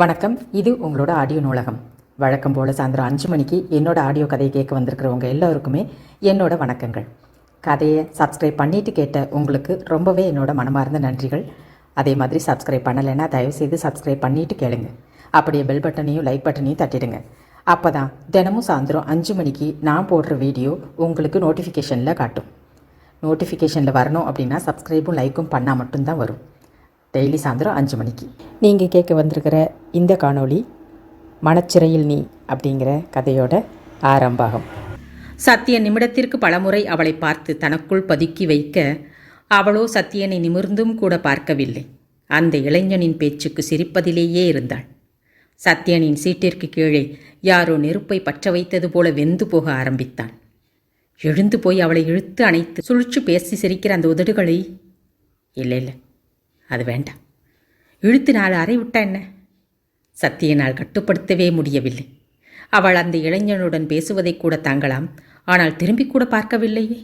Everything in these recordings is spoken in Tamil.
வணக்கம். இது உங்களோட ஆடியோ நூலகம். வழக்கம் போல் சாயந்தரம் 5 மணிக்கு என்னோட ஆடியோ கதையை கேட்க வந்திருக்கிறவங்க எல்லோருக்குமே என்னோட வணக்கங்கள். கதையை சப்ஸ்கிரைப் பண்ணிவிட்டு கேட்ட உங்களுக்கு ரொம்பவே என்னோட மனமார்ந்த நன்றிகள். அதே மாதிரி சப்ஸ்கிரைப் பண்ணலைன்னா தயவுசெய்து சப்ஸ்கிரைப் பண்ணிவிட்டு கேளுங்க. அப்படியே பெல் பட்டனையும் லைக் பட்டனையும் தட்டிடுங்க. அப்போ தான் தினமும் சாயந்தரம் 5 மணிக்கு நான் போடுற வீடியோ உங்களுக்கு நோட்டிஃபிகேஷனில் காட்டும். நோட்டிஃபிகேஷனில் வரணும் அப்படின்னா சப்ஸ்கிரைபும் லைக்கும் பண்ணால் மட்டும்தான் வரும். டெய்லி சாயந்தரம் 5 மணிக்கு. நீங்கள் கேட்க வந்திருக்கிற இந்த காணொளி மனச்சிறையில் நீ அப்படிங்கிற கதையோட ஆரம்பம். சத்தியன் நிமிடத்திற்கு பலமுறை அவளை பார்த்து தனக்குள் பதுக்கி வைக்க, அவளோ சத்தியனை நிமிர்ந்தும் கூட பார்க்கவில்லை. அந்த இளைஞனின் பேச்சுக்கு சிரிப்பதிலேயே இருந்தாள். சத்தியனின் சீட்டிற்கு கீழே யாரோ நெருப்பை பற்ற வைத்தது போல வெந்து போக ஆரம்பித்தான். எழுந்து போய் அவளை இழுத்து அணைத்து சுழிச்சு பேசி சிரிக்கிற அந்த உதடுகளை, இல்லை இல்லை அது வேண்டாம், இழுத்து 4 அறை விட்டா என்ன? சத்தியனால் கட்டுப்படுத்தவே முடியவில்லை. அவள் அந்த இளைஞனுடன் பேசுவதை கூட தாங்கலாம், ஆனால் திரும்பி கூட பார்க்கவில்லையே.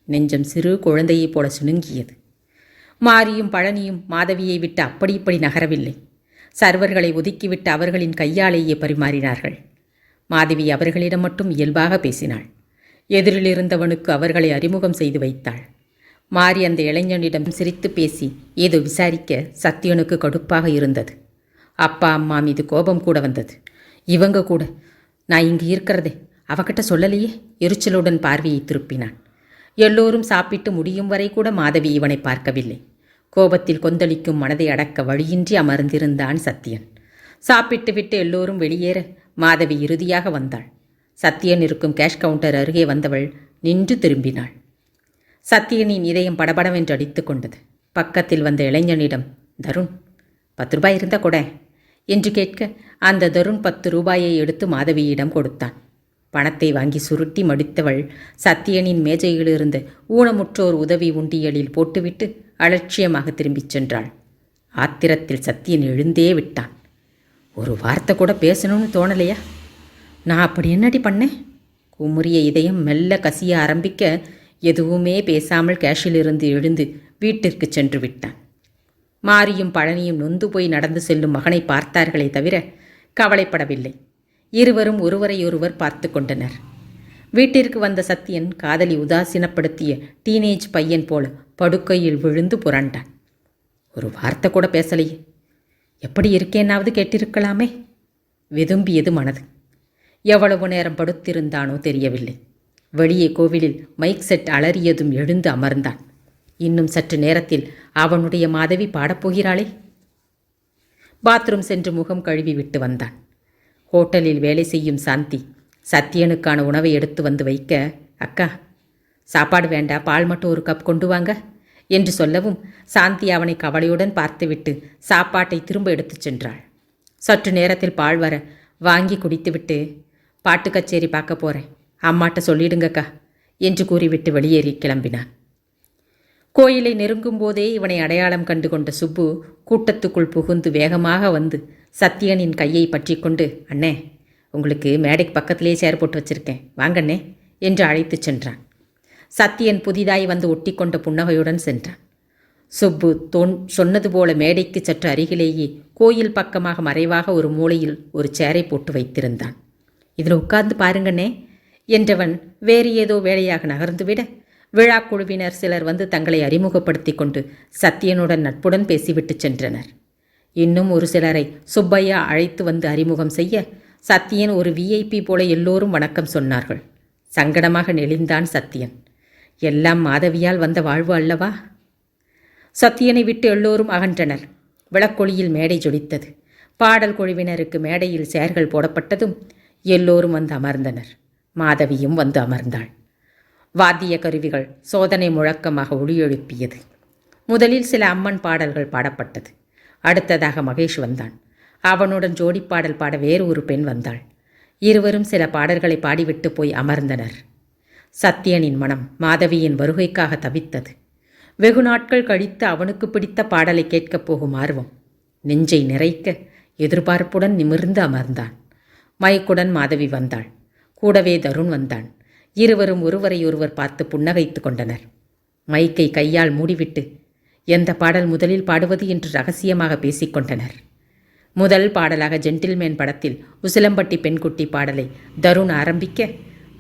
நெஞ்சம் சிறு குழந்தையைப் போல சுணுங்கியது. மாரியும் பழனியும் மாதவியை விட்டு அப்படி இப்படி நகரவில்லை. சர்வர்களை ஒதுக்கிவிட்டு அவர்களின் கையாலேயே பரிமாறினார்கள். மாதவி அவர்களிடம் மட்டும் இயல்பாக பேசினாள். எதிரில் இருந்தவனுக்கு அவர்களை அறிமுகம் செய்து வைத்தாள். மாறி அந்த இளைஞனிடம் சிரித்து பேசி ஏதோ விசாரிக்க சத்தியனுக்கு கடுப்பாக இருந்தது. அப்பா அம்மா மீது கோபம் கூட வந்தது. இவங்க கூட நான் இங்கு இருக்கிறதே அவகிட்ட சொல்லலையே. எரிச்சலுடன் பார்வையை திருப்பினான். எல்லோரும் சாப்பிட்டு முடியும் வரை கூட மாதவி இவனை பார்க்கவில்லை. கோபத்தில் கொந்தளிக்கும் மனதை அடக்க வழியின்றி அமர்ந்திருந்தான் சத்தியன். சாப்பிட்டு விட்டு எல்லோரும் வெளியேற மாதவி இறுதியாக வந்தாள். சத்தியன் இருக்கும் கேஷ் கவுண்டர் அருகே வந்தவள் நின்று திரும்பினாள். சத்தியனின் இதயம் படபடவென்று அடித்து கொண்டது. பக்கத்தில் வந்த இளைஞனிடம், தருண் 10 ரூபாய் இருந்தா கூட என்று கேட்க, அந்த தருண் 10 ரூபாயை எடுத்து மாதவியிடம் கொடுத்தான். பணத்தை வாங்கி சுருட்டி மடித்தவள் சத்தியனின் மேஜையிலிருந்து ஊனமுற்றோர் உதவி உண்டியலில் போட்டுவிட்டு அலட்சியமாக திரும்பிச் சென்றாள். ஆத்திரத்தில் சத்தியன் எழுந்தே விட்டான். ஒரு வார்த்தை கூட பேசணும்னு தோணலையா? நான் அப்படி என்னடி பண்ணேன்? குமுறிய இதயம் மெல்ல கசிய ஆரம்பிக்க, எதுவுமே பேசாமல் கேஷிலிருந்து எழுந்து வீட்டிற்கு சென்று விட்டான். மாரியும் பழனியும் நொந்து போய் நடந்து செல்லும் மகனை பார்த்தார்களே தவிர கவலைப்படவில்லை. இருவரும் ஒருவரையொருவர் பார்த்து கொண்டனர். வீட்டிற்கு வந்த சத்தியன் காதலி உதாசீனப்படுத்திய டீனேஜ் பையன் போல படுக்கையில் விழுந்து புரண்டான். ஒரு வார்த்தை கூட பேசலையே. எப்படி இருக்கேனாவது கேட்டிருக்கலாமே. விதும்பியது மனது. எவ்வளவு நேரம் படுத்திருந்தானோ தெரியவில்லை. வெளியே கோவிலில் மைக் செட் அலறியதும் எழுந்து அமர்ந்தான். இன்னும் சற்று நேரத்தில் அவனுடைய மாதவி பாடப்போகிறாளே. பாத்ரூம் சென்று முகம் கழுவி விட்டு வந்தான். ஹோட்டலில் வேலை செய்யும் சாந்தி சத்தியனுக்கான உணவை எடுத்து வந்து வைக்க, அக்கா சாப்பாடு வேண்டா, பால் மட்டும் 1 கப் கொண்டு வாங்க என்று சொல்லவும் சாந்தி அவனை கவலையுடன் பார்த்துவிட்டு சாப்பாட்டை திரும்ப எடுத்துச் சென்றாள். சற்று நேரத்தில் பால் வர வாங்கி குடித்துவிட்டு, பாட்டு கச்சேரி பார்க்க போகிறேன், அம்மாட்ட சொல்லிடுங்கக்கா என்று கூறிவிட்டு வெளியேறி கிளம்பினான். கோயிலை நெருங்கும் போதே இவனை அடையாளம் கண்டு கொண்ட சுப்பு கூட்டத்துக்குள் புகுந்து வேகமாக வந்து சத்தியனின் கையை பற்றி கொண்டு, அண்ணே உங்களுக்கு மேடைக்கு பக்கத்திலே சேர் போட்டு வச்சிருக்கேன், வாங்கண்ணே என்று அழைத்துச் சென்றான். சத்தியன் புதிதாய் வந்து ஒட்டி கொண்ட புன்னகையுடன் சென்றான். சுப்பு சொன்னது போல மேடைக்கு சற்று அருகிலேயே கோயில் பக்கமாக மறைவாக ஒரு மூலையில் ஒரு சேரை போட்டு வைத்திருந்தான். இதில் உட்கார்ந்து பாருங்கண்ணே என்றவன் வேறு ஏதோ வேலையாக நகர்ந்துவிட, விழா குழுவினர் சிலர் வந்து தங்களை அறிமுகப்படுத்தி கொண்டு சத்தியனுடன் நட்புடன் பேசிவிட்டு சென்றனர். இன்னும் ஒரு சிலரை சுப்பையா அழைத்து வந்து அறிமுகம் செய்ய, சத்தியன் ஒரு விஐபி போல எல்லோரும் வணக்கம் சொன்னார்கள். சங்கடமாக நெளிந்தான் சத்தியன். எல்லாம் மாதவியால் வந்த வாழ்வு அல்லவா? சத்தியனை விட்டு எல்லோரும் அகன்றனர். விளக்கொளியில் மேடை ஜொலித்தது. பாடல் குழுவினருக்கு மேடையில் சேர்கள் போடப்பட்டதும் எல்லோரும் வந்து அமர்ந்தனர். மாதவியும் வந்து அமர்ந்தாள். வாத்திய கருவிகள் சோதனை முழக்கமாக ஒளியெழுப்பியது. முதலில் சில அம்மன் பாடல்கள் பாடப்பட்டது. அடுத்ததாக மகேஷ் வந்தான். அவனுடன் ஜோடிப்பாடல் பாட வேறு ஒரு பெண் வந்தாள். இருவரும் சில பாடல்களை பாடிவிட்டு போய் அமர்ந்தனர். சத்தியனின் மனம் மாதவியின் வருகைக்காக தவித்தது. வெகு நாட்கள் கழித்து அவனுக்கு பிடித்த பாடலை கேட்கப் போகும் ஆர்வம் நெஞ்சை நிறைக்க எதிர்பார்ப்புடன் நிமிர்ந்து அமர்ந்தான். மயக்குடன் மாதவி வந்தாள். கூடவே தருண் வந்தான். இருவரும் ஒருவரையொருவர் பார்த்து புன்னகைத்து கொண்டனர். மைக்கை கையால் மூடிவிட்டு எந்த பாடல் முதலில் பாடுவது என்று ரகசியமாக பேசிக்கொண்டனர். முதல் பாடலாக ஜென்டில்மேன் படத்தில் உசிலம்பட்டி பெண்குட்டி பாடலை தருண் ஆரம்பிக்க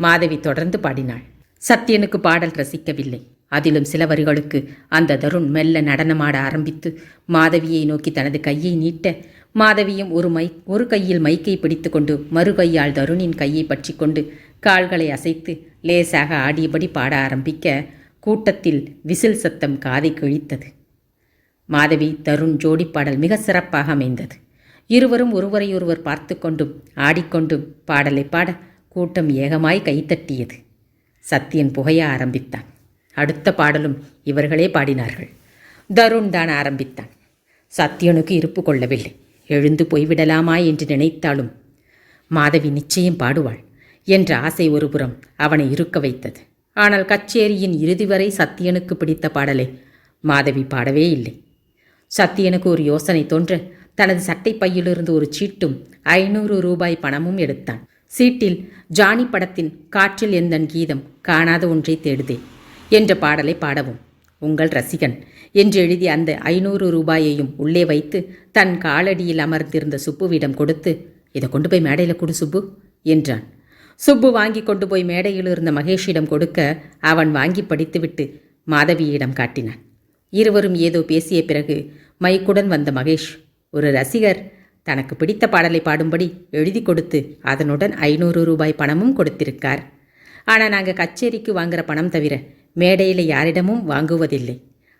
மாதவி தொடர்ந்து பாடினாள். சத்யனுக்கு பாடல் ரசிக்கவில்லை. அதிலும் சில வரிகளுக்கு அந்த தருண் மெல்ல நடனமாட ஆரம்பித்து மாதவியை நோக்கி தனது கையை நீட்ட, மாதவியும் ஒரு கையில் மைக்கை பிடித்து கொண்டு மறு கையால் தருணின் கையை பற்றி கொண்டு கால்களை அசைத்து லேசாக ஆடியபடி பாட ஆரம்பிக்க கூட்டத்தில் விசில் சத்தம் காதை கிழித்தது. மாதவி தருண் ஜோடி பாடல் மிக சிறப்பாக அமைந்தது. இருவரும் ஒருவரையொருவர் பார்த்து கொண்டும் ஆடிக்கொண்டும் பாடலை பாட கூட்டம் ஏகமாய் கைத்தட்டியது. சத்யன் புகைய ஆரம்பித்தான். அடுத்த பாடலும் இவர்களே பாடினார்கள். தருண் தான் ஆரம்பித்தான். சத்யனுக்கு இருப்பு கொள்ளவில்லை. எழுந்து போய்விடலாமா என்று நினைத்தாலும் மாதவி நிச்சயம் பாடுவாள் என்ற ஆசை ஒருபுறம் அவனை இருக்க வைத்தது. ஆனால் கச்சேரியின் இறுதி வரை சத்யனுக்கு பிடித்த பாடலை மாதவி பாடவே இல்லை. சத்யனுக்கு ஒரு யோசனை தோன்ற தனது சட்டை பையிலிருந்து ஒரு சீட்டும் 500 ரூபாய் பணமும் எடுத்தான். சீட்டில் ஜானி படத்தின் காற்றில் எந்தன் கீதம் காணாத ஒன்றை தேடுதே என்ற பாடலை பாடவும், உங்கள் ரசிகன் என்று எழுதி அந்த 500 ரூபாயையும் உள்ளே வைத்து தன் காலடியில் அமர்ந்திருந்த சுப்புவிடம் கொடுத்து, இதை கொண்டு போய் மேடையில் கொடு சுப்பு என்றான். சுப்பு வாங்கி கொண்டு போய் மேடையில் இருந்த மகேஷிடம் கொடுக்க அவன் வாங்கி படித்துவிட்டு மாதவியிடம் காட்டினான். இருவரும் ஏதோ பேசிய பிறகு மைக்குடன் வந்த மகேஷ், ஒரு ரசிகர் தனக்கு பிடித்த பாடலை பாடும்படி எழுதி கொடுத்து அதனுடன் 500 ரூபாய் பணமும் கொடுத்திருக்கார். ஆனால் நாங்கள் கச்சேரிக்கு வாங்குகிற பணம் தவிர மேடையில் யாரிடமும் வாங்குவதில்லை.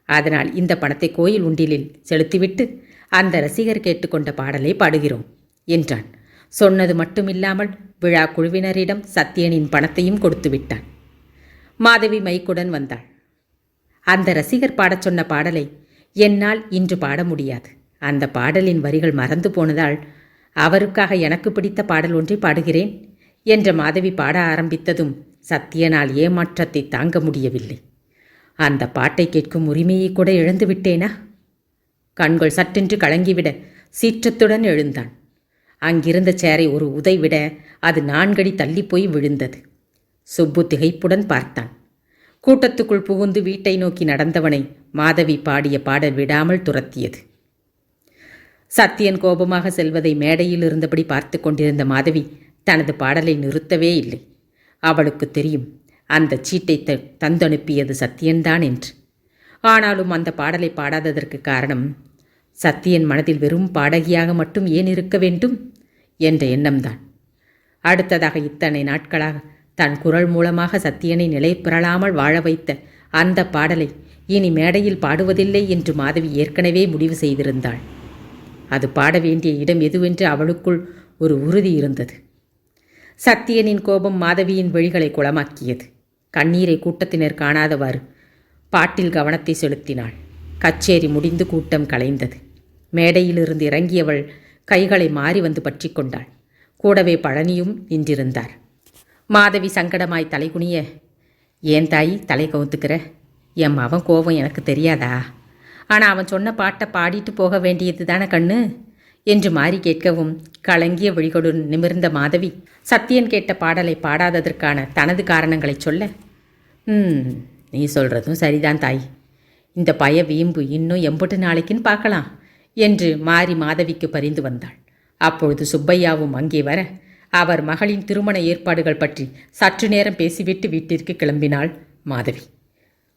அதனால் இந்த பணத்தை கோயில் உண்டிலில் செலுத்திவிட்டு அந்த ரசிகர் கேட்டுக்கொண்ட பாடலை பாடுகிறோம் என்றான். சொன்னது மட்டுமில்லாமல் விழா குழுவினரிடம் சத்யனின் பணத்தையும் கொடுத்து விட்டான். மாதவி மைக்குடன் வந்தாள். அந்த ரசிகர் பாடச் சொன்ன பாடலை என்னால் இன்று பாட முடியாது. அந்த பாடலின் வரிகள் மறந்து போனதால் அவருக்காக எனக்கு பிடித்த பாடல் ஒன்றை பாடுகிறேன் என்ற மாதவி பாட ஆரம்பித்ததும் சத்யனால் ஏமாற்றத்தை தாங்க முடியவில்லை. அந்த பாட்டை கேட்கும் உரிமையை கூட இழந்து விட்டேனா? கண்கள் சட்டென்று கலங்கிவிட சீற்றத்துடன் எழுந்தான். அங்கிருந்த சேரை ஒரு உதை விட அது 4 அடி தள்ளிப்போய் விழுந்தது. சுப்பு திகைப்புடன் பார்த்தான். கூட்டத்துக்குள் புகுந்து வீட்டை நோக்கி நடந்தவனை மாதவி பாடிய பாடல் விடாமல் துரத்தியது. சத்யன் கோபமாக செல்வதை மேடையில் இருந்தபடி பார்த்து கொண்டிருந்த மாதவி தனது பாடலை நிறுத்தவே இல்லை. அவளுக்கு தெரியும் அந்த சீட்டை தந்தனுப்பியது சத்யன்தான் என்று. ஆனாலும் அந்த பாடலை பாடாததற்கு காரணம் சத்யன் மனதில் வெறும் பாடகியாக மட்டும் ஏன் இருக்க வேண்டும் என்ற எண்ணம்தான். அடுத்ததாக இத்தனை நாட்களாக தன் குரல் மூலமாக சத்யனை நிலை பெறலாமல் வாழ வைத்த அந்த பாடலை இனி மேடையில் பாடுவதில்லை என்று மாதவி ஏற்கனவே முடிவு செய்திருந்தாள். அது பாட வேண்டிய இடம் எதுவென்று அவளுக்குள் ஒரு உறுதி இருந்தது. சத்யனின் கோபம் மாதவியின் வழிகளை குளமாக்கியது. கண்ணீரை கூட்டத்தினர் காணாதவாறு பாட்டில் கவனத்தை செலுத்தினாள். கச்சேரி முடிந்து கூட்டம் கலைந்தது. மேடையிலிருந்து இறங்கியவள் கைகளை மாறி வந்து பற்றி கொண்டாள். கூடவே பழனியும் நின்றிருந்தார். மாதவி சங்கடமாய் தலைகுனிய, ஏன் தாய் தலை கவுத்துக்கிற? என் அவன் கோபம் எனக்கு தெரியாதா? ஆனால் அவன் சொன்ன பாட்டை பாடிட்டு போக வேண்டியது தானே கண்ணு என்று மாறி கேட்கவும் கலங்கிய விழிகளுடன் நிமிர்ந்த மாதவி சத்யன் கேட்ட பாடலை பாடாததற்கான தனது காரணங்களை சொல்ல, நீ சொல்கிறதும் சரிதான் தாய். இந்த பய வீம்பு இன்னும் எம்புட்டு நாளைக்குன்னு பார்க்கலாம் என்று மாறி மாதவிக்கு பரிந்து வந்தாள். அப்பொழுது சுப்பையாவும் அங்கே வர அவர் மகளின் திருமண ஏற்பாடுகள் பற்றி சற்று நேரம் பேசிவிட்டு வீட்டிற்கு கிளம்பினாள் மாதவி.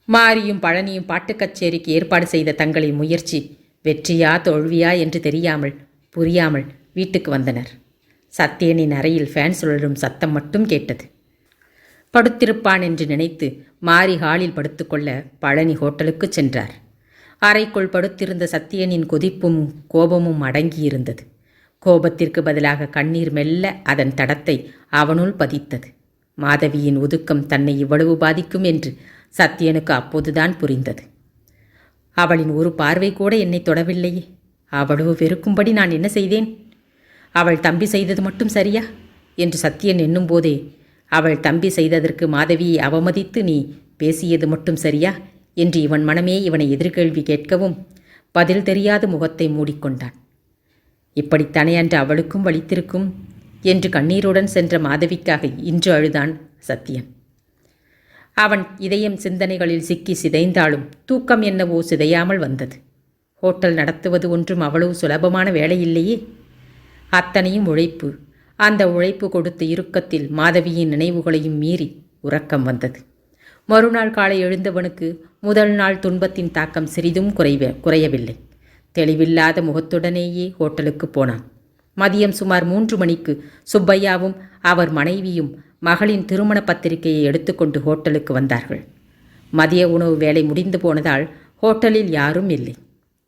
மாரியும் பழனியும் பாட்டுக் கச்சேரிக்கு ஏற்பாடு செய்த தங்களின் முயற்சி வெற்றியா தோல்வியா என்று தெரியாமல் புரியாமல் வீட்டுக்கு வந்தனர். சத்யனின் அறையில் ஃபேன் சுழலும் சத்தம் மட்டும் கேட்டது. படுத்திருப்பான் என்று நினைத்து மாரி ஹாலில் படுத்துக்கொள்ள பழனி ஹோட்டலுக்கு சென்றார். அறைக்குள் படுத்திருந்த சத்யனின் கொதிப்பும் கோபமும் அடங்கியிருந்தது. கோபத்திற்கு பதிலாக கண்ணீர் மெல்ல அதன் தடத்தை அவனுள் பதித்தது. மாதவியின் ஒதுக்கம் தன்னை இவ்வளவு பாதிக்கும் என்று சத்யனுக்கு அப்போதுதான் புரிந்தது. அவளின் ஒரு பார்வை கூட என்னை தொடவில்லையே, அவ்வளவு வெறுக்கும்படி நான் என்ன செய்தேன்? அவள் தம்பி செய்தது மட்டும் சரியா என்று சத்யன் எண்ணும் போதே, அவள் தம்பி செய்ததற்கு மாதவியை அவமதித்து நீ பேசியது மட்டும் சரியா என்று இவன் மனமே இவனை எதிர்கேள்வி கேட்கவும் பதில் தெரியாத முகத்தை மூடிக்கொண்டான். இப்படித்தானே அன்று அவளுக்கும் வலித்திருக்கும் என்று கண்ணீருடன் சென்ற மாதவிக்காக இன்று அழுதான் சத்யன். அவன் இதயம் சிந்தனைகளில் சிக்கி சிதைந்தாலும் தூக்கம் என்னவோ சிதையாமல் வந்தது. ஹோட்டல் நடத்துவது ஒன்றும் அவ்வளவு சுலபமான வேலையில்லையே. அத்தனையும் உழைப்பு. அந்த உழைப்பு கொடுத்த இறுக்கத்தில் மாதவியின் நினைவுகளையும் மீறி உறக்கம் வந்தது. மறுநாள் காலை எழுந்தவனுக்கு முதல் நாள் துன்பத்தின் தாக்கம் சிறிதும் குறையவில்லை. தெளிவில்லாத முகத்துடனேயே ஹோட்டலுக்கு போனான். மதியம் சுமார் 3 மணிக்கு சுப்பையாவும் அவர் மனைவியும் மகளின் திருமண பத்திரிகையை எடுத்துக்கொண்டு ஹோட்டலுக்கு வந்தார்கள். மதிய உணவு வேலை முடிந்து போனதால் ஹோட்டலில் யாரும் இல்லை.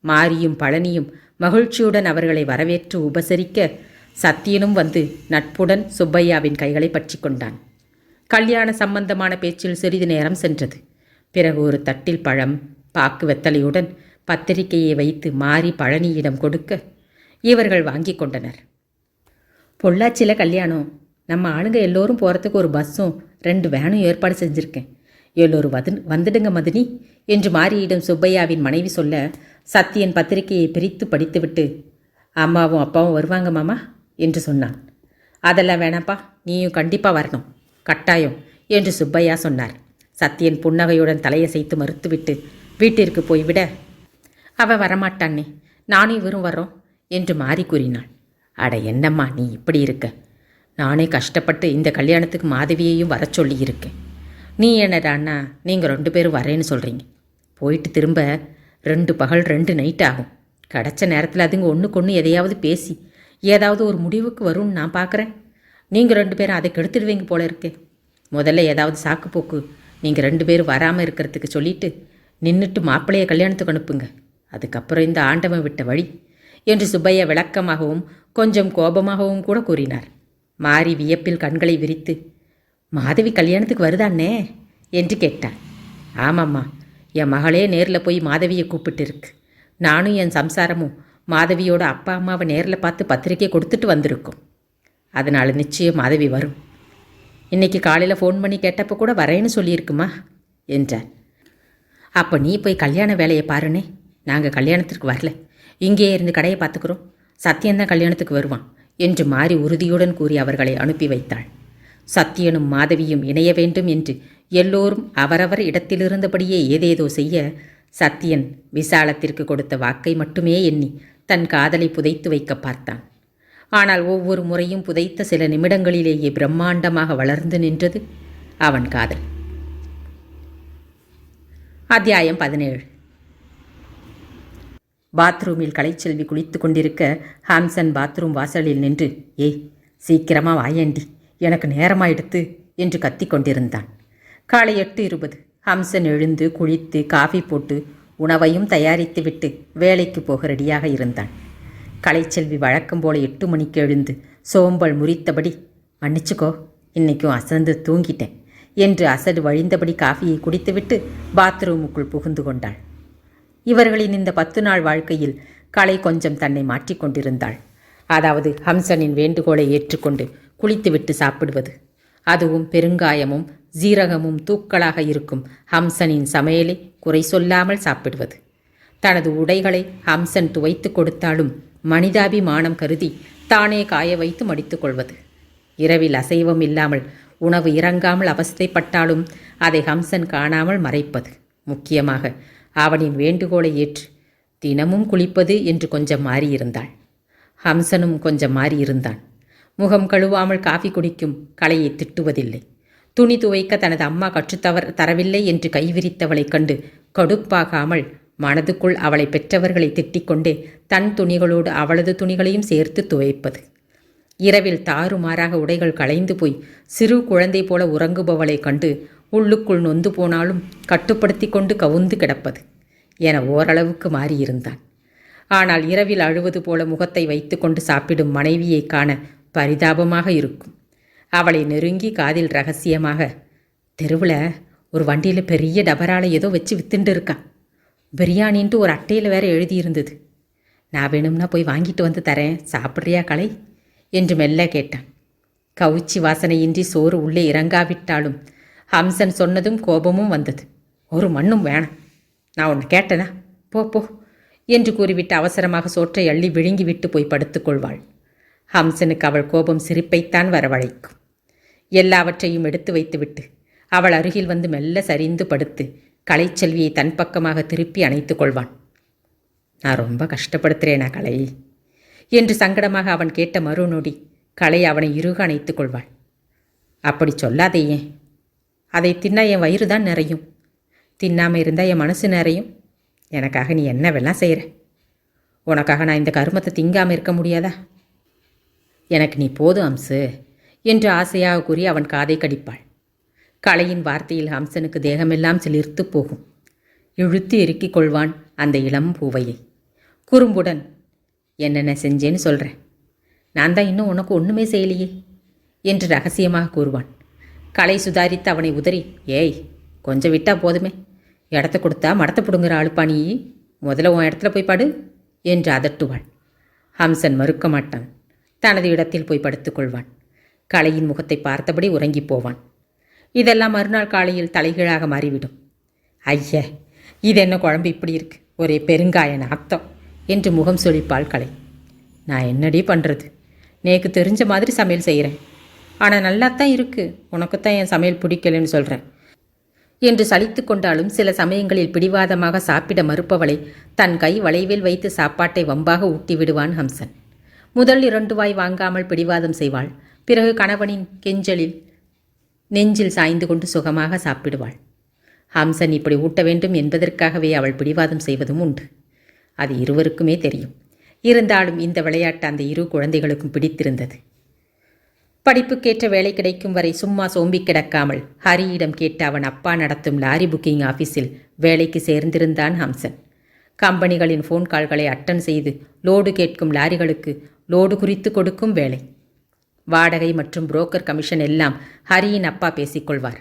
மாரியும் பழனியும் மகிழ்ச்சியுடன் அவர்களை வரவேற்று உபசரிக்க சத்தியனும் வந்து நட்புடன் சுப்பையாவின் கைகளை பற்றி கொண்டான். கல்யாண சம்பந்தமான பேச்சில் சிறிது நேரம் சென்றது. பிறகு ஒரு தட்டில் பழம், பாக்கு வெத்தலையுடன் பத்திரிகையை வைத்து மாரி பழனியிடம் கொடுக்க இவர்கள் வாங்கி கொண்டனர். பொள்ளாச்சியில் கல்யாணம். நம்ம ஆளுங்க எல்லோரும் போகிறதுக்கு ஒரு பஸ்ஸும் 2 வேனும் ஏற்பாடு செஞ்சுருக்கேன். எல்லோரும் வந்துடுங்க மதினி என்று மாரியிடம் சுப்பையாவின் மனைவி சொல்ல, சத்தியன் பத்திரிகையை பிரித்து படித்துவிட்டு, அம்மாவும் அப்பாவும் வருவாங்க மாமா என்று சொன்னான். அதெல்லாம் வேணாப்பா, நீயும் கண்டிப்பாக வரணும், கட்டாயம் என்று சுப்பையா சொன்னார். சத்தியன் புன்னகையுடன் தலையசைத்து மறுத்துவிட்டு வீட்டிற்கு போய்விட, அவன் வரமாட்டானே, நானும் இவரும் வரோம் என்று மாறி கூறினாள். அட என்னம்மா நீ இப்படி இருக்க, நானே கஷ்டப்பட்டு இந்த கல்யாணத்துக்கு மாதவியையும் வர சொல்லியிருக்கேன். நீ என்னடாண்ணா நீங்கள் 2 பேரும் வரேன்னு சொல்கிறீங்க. போயிட்டு திரும்ப 2 பகல் 2 நைட் ஆகும். கிடச்ச நேரத்தில் அதுங்க ஒன்றுக்கொன்று எதையாவது பேசி ஏதாவது ஒரு முடிவுக்கு வரும்னு நான் பார்க்குறேன். நீங்கள் 2 பேரும் அதை கெடுத்துடுவீங்க போல இருக்கே. முதல்ல ஏதாவது சாக்குப்போக்கு நீங்கள் 2 பேரும் வராமல் இருக்கிறதுக்கு சொல்லிவிட்டு நின்றுட்டு மாப்பிள்ளைய கல்யாணத்துக்கு அனுப்புங்க. அதுக்கப்புறம் இந்த ஆண்டவன் விட்ட வழி என்று சுப்பையா விளக்கமாகவும் கொஞ்சம் கோபமாகவும் கூட கூறினார். மாரி வியப்பில் கண்களை விரித்து, மாதவி கல்யாணத்துக்கு வருதானே என்று கேட்டார். ஆமாம்மா, என் மகளே நேரில் போய் மாதவியை கூப்பிட்டு இருக்கு. நானும் என் சம்சாரமும் மாதவியோட அப்பா அம்மாவை நேரில் பார்த்து பத்திரிக்கை கொடுத்துட்டு வந்திருக்கோம். அதனால் நிச்சயம் மாதவி வரும். இன்றைக்கி காலையில் ஃபோன் பண்ணி கேட்டப்போ கூட வரேன்னு சொல்லியிருக்குமா என்றார். அப்போ நீ போய் கல்யாண வேலையை பாருனே. நாங்கள் கல்யாணத்திற்கு வரல, இங்கே இருந்து கடையை பார்த்துக்கிறோம். சத்தியந்தான் கல்யாணத்துக்கு வருவான் என்று மாறி உறுதியுடன் கூறி அவர்களை அனுப்பி வைத்தாள். சத்தியனும் மாதவியும் இணைய வேண்டும் என்று எல்லோரும் அவரவர் இடத்திலிருந்தபடியே ஏதேதோ செய்ய, சத்தியன் விசாலத்திற்கு கொடுத்த வாக்கை மட்டுமே எண்ணி தன் காதலை புதைத்து வைக்க பார்த்தான். ஆனால் ஒவ்வொரு முறையும் புதைத்த சில நிமிடங்களிலேயே பிரம்மாண்டமாக வளர்ந்து நின்றது அவன் காதல். அத்தியாயம் 17. பாத்ரூமில் கலைச்செல்வி குளித்து கொண்டிருக்க ஹாம்சன் பாத்ரூம் வாசலில் நின்று, ஏய் சீக்கிரமாக வாயேண்டி, எனக்கு நேரமாயிடுத்து என்று கத்தி கொண்டிருந்தான். காலை 8:20. ஹம்சன் எழுந்து குளித்து காஃபி போட்டு உணவையும் தயாரித்து விட்டு வேலைக்கு போக ரெடியாக இருந்தான். கலைச்செல்வி வழக்கம் போல 8 மணிக்கு எழுந்து சோம்பல் முறித்தபடி, மன்னிச்சுக்கோ இன்னைக்கும் அசந்து தூங்கிட்டேன் என்று அசடு வழிந்தபடி காஃபியை குடித்துவிட்டு பாத்ரூமுக்குள் புகுந்து கொண்டாள். இவர்களின் இந்த 10 நாள் வாழ்க்கையில் கலை கொஞ்சம் தன்னை மாற்றிக்கொண்டிருந்தாள். அதாவது ஹம்சனின் வேண்டுகோளை ஏற்றுக்கொண்டு குளித்துவிட்டு சாப்பிடுவது. அதுவும் பெருங்காயமும் ஜீரகமும் தூக்கலாக இருக்கும் ஹம்சனின் சமையலை குறை சொல்லாமல் சாப்பிடுவது. தனது உடைகளை ஹம்சன் துவைத்து கொடுத்தாலும் மனிதாபிமானம் கருதி தானே காய வைத்து மடித்து கொள்வது. இரவில் அசைவம் இல்லாமல் உணவு இறங்காமல் அவஸ்தைப்பட்டாலும் அதை ஹம்சன் காணாமல் மறைப்பது. முக்கியமாக அவனின் வேண்டுகோளை ஏற்று தினமும் குளிப்பது என்று கொஞ்சம் மாறியிருந்தாள். ஹம்சனும் கொஞ்சம் மாறியிருந்தான். முகம் கழுவாமல் காஃபி குடிக்கும் கலையை திட்டுவதில்லை. துணி துவைக்க தனது அம்மா தரவில்லை என்று கைவிரித்தவளைக் கண்டு கடுப்பாகாமல் மனதுக்குள் அவளை பெற்றவர்களை திட்டிக்கொண்டே தன் துணிகளோடு அவளது துணிகளையும் சேர்த்து துவைப்பது. இரவில் தாறுமாறாக உடைகள் களைந்து போய் சிறு குழந்தை போல உறங்குபவளை கண்டு உள்ளுக்குள் நொந்து போனாலும் கட்டுப்படுத்தி கொண்டு கவுந்து கிடப்பது என ஓரளவுக்கு மாறியிருந்தான். ஆனால் இரவில் அழுவது போல முகத்தை வைத்து கொண்டு சாப்பிடும் மனைவியை காண பரிதாபமாக இருக்கும். அவளை நெருங்கி காதில் ரகசியமாக, தெருவில் ஒரு வண்டியில் பெரிய டபரால ஏதோ வச்சு வித்துண்டு இருக்கா, பிரியாணின்ட்டு ஒரு அட்டையில் வேற எழுதியிருந்தது, நான் வேணும்னா போய் வாங்கிட்டு வந்து தரேன், சாப்பிட்றியா கலை என்று மெல்ல கேட்டான். கவுச்சி வாசனையின்றி சோறு உள்ளே இறங்காவிட்டாலும் ஹம்சன் சொன்னதும் கோபமும் வந்தது. ஒரு மண்ணும் வேணாம், நான் ஒன்று கேட்டனா, போ போ என்று கூறிவிட்டு அவசரமாக சோற்றை அள்ளி விழுங்கிவிட்டு போய் படுத்துக்கொள்வாள். ஹம்சனுக்கு அவள் கோபம் சிரிப்பைத்தான் வரவழைக்கும். எல்லாவற்றையும் எடுத்து வைத்துவிட்டு அவள் அருகில் வந்து மெல்ல சரிந்து படுத்து கலைச்செல்வியை தன் பக்கமாக திருப்பி அணைத்து கொள்வான். நான் ரொம்ப கஷ்டப்படுத்துகிறேனா கலை என்று சங்கடமாக அவன் கேட்ட மறுநொடி கலை அவனை இறுக அணைத்துக் கொள்வாள். அப்படி சொல்லாதே. ஏன்? அதை தின்னா என் வயிறு தான் நிறையும். தின்னாமல் இருந்தால் என் மனசு நிறையும். எனக்காக நீ என்னவெல்லாம் செய்கிற? உனக்காக நான் இந்த கருமத்தை திங்காமல் இருக்க முடியாதா? எனக்கு நீ போதும் அம்சு என்று ஆசையாக கூறி அவன் காதை கடிப்பாள். கலையின் வார்த்தையில் ஹம்சனுக்கு தேகமெல்லாம் சிலிர்த்து போகும். இழுத்து இறுக்கிக் கொள்வான் அந்த இளம் பூவையை. குறும்புடன், என்னென்ன செஞ்சேன்னு சொல்கிறேன். நான் தான் இன்னும் உனக்கு ஒன்றுமே செய்யலையே என்று ரகசியமாக கூறுவான். கலை சுதாரித்து அவனை உதறி, ஏய் கொஞ்சம் விட்டா போதுமே, இடத்த கொடுத்தா மடத்தை பிடுங்குற ஆளுப்பா நீ, முதல்ல உன் இடத்துல போய் படு என்று அதட்டுவாள். ஹம்சன் மறுக்க மாட்டான். தனது இடத்தில் போய் படுத்துக்கொள்வான். கலையின் முகத்தை பார்த்தபடி உறங்கி போவான். இதெல்லாம் மறுநாள் காலையில் தலைகீழாக மாறிவிடும். ஐய, இது என்ன குழம்பு இப்படி இருக்கு, ஒரே பெருங்காய நாத்தம் என்று முகம் சொலிப்பாள் கலை. நான் என்னடி பண்ணுறது, நேக்கு தெரிஞ்ச மாதிரி சமையல் செய்கிறேன். ஆனால் நல்லாத்தான் இருக்குது, உனக்குத்தான் என் சமையல் பிடிக்கலன்னு சொல்கிறேன் என்று சலித்து கொண்டாலும் சில சமயங்களில் பிடிவாதமாக சாப்பிட மறுப்பவளை தன் கை வளைவில் வைத்து சாப்பாட்டை வம்பாக ஊட்டி விடுவான் ஹம்சன். முதல் 2 வாய் வாங்காமல் பிடிவாதம் செய்வாள். பிறகு கணவனின் கெஞ்சலில் நெஞ்சில் சாய்ந்து கொண்டு சுகமாக சாப்பிடுவாள். ஹம்சன் இப்படி ஊட்ட வேண்டும் என்பதற்காகவே அவள் பிடிவாதம் செய்வதும் உண்டு. அது இருவருக்குமே தெரியும். இருந்தாலும் இந்த விளையாட்டு அந்த 2 குழந்தைகளுக்கும் பிடித்திருந்தது. படிப்புக்கேற்ற வேலை கிடைக்கும் வரை சும்மா சோம்பி கிடக்காமல் ஹரியிடம் கேட்டு அவன் அப்பா நடத்தும் லாரி புக்கிங் ஆஃபீஸில் வேலைக்கு சேர்ந்திருந்தான் ஹம்சன். கம்பெனிகளின் ஃபோன் கால்களை அட்டன் செய்து லோடு கேட்கும் லாரிகளுக்கு லோடு குறித்து கொடுக்கும் வேலை. வாடகை மற்றும் புரோக்கர் கமிஷன் எல்லாம் ஹரியின் அப்பா பேசிக்கொள்வார்.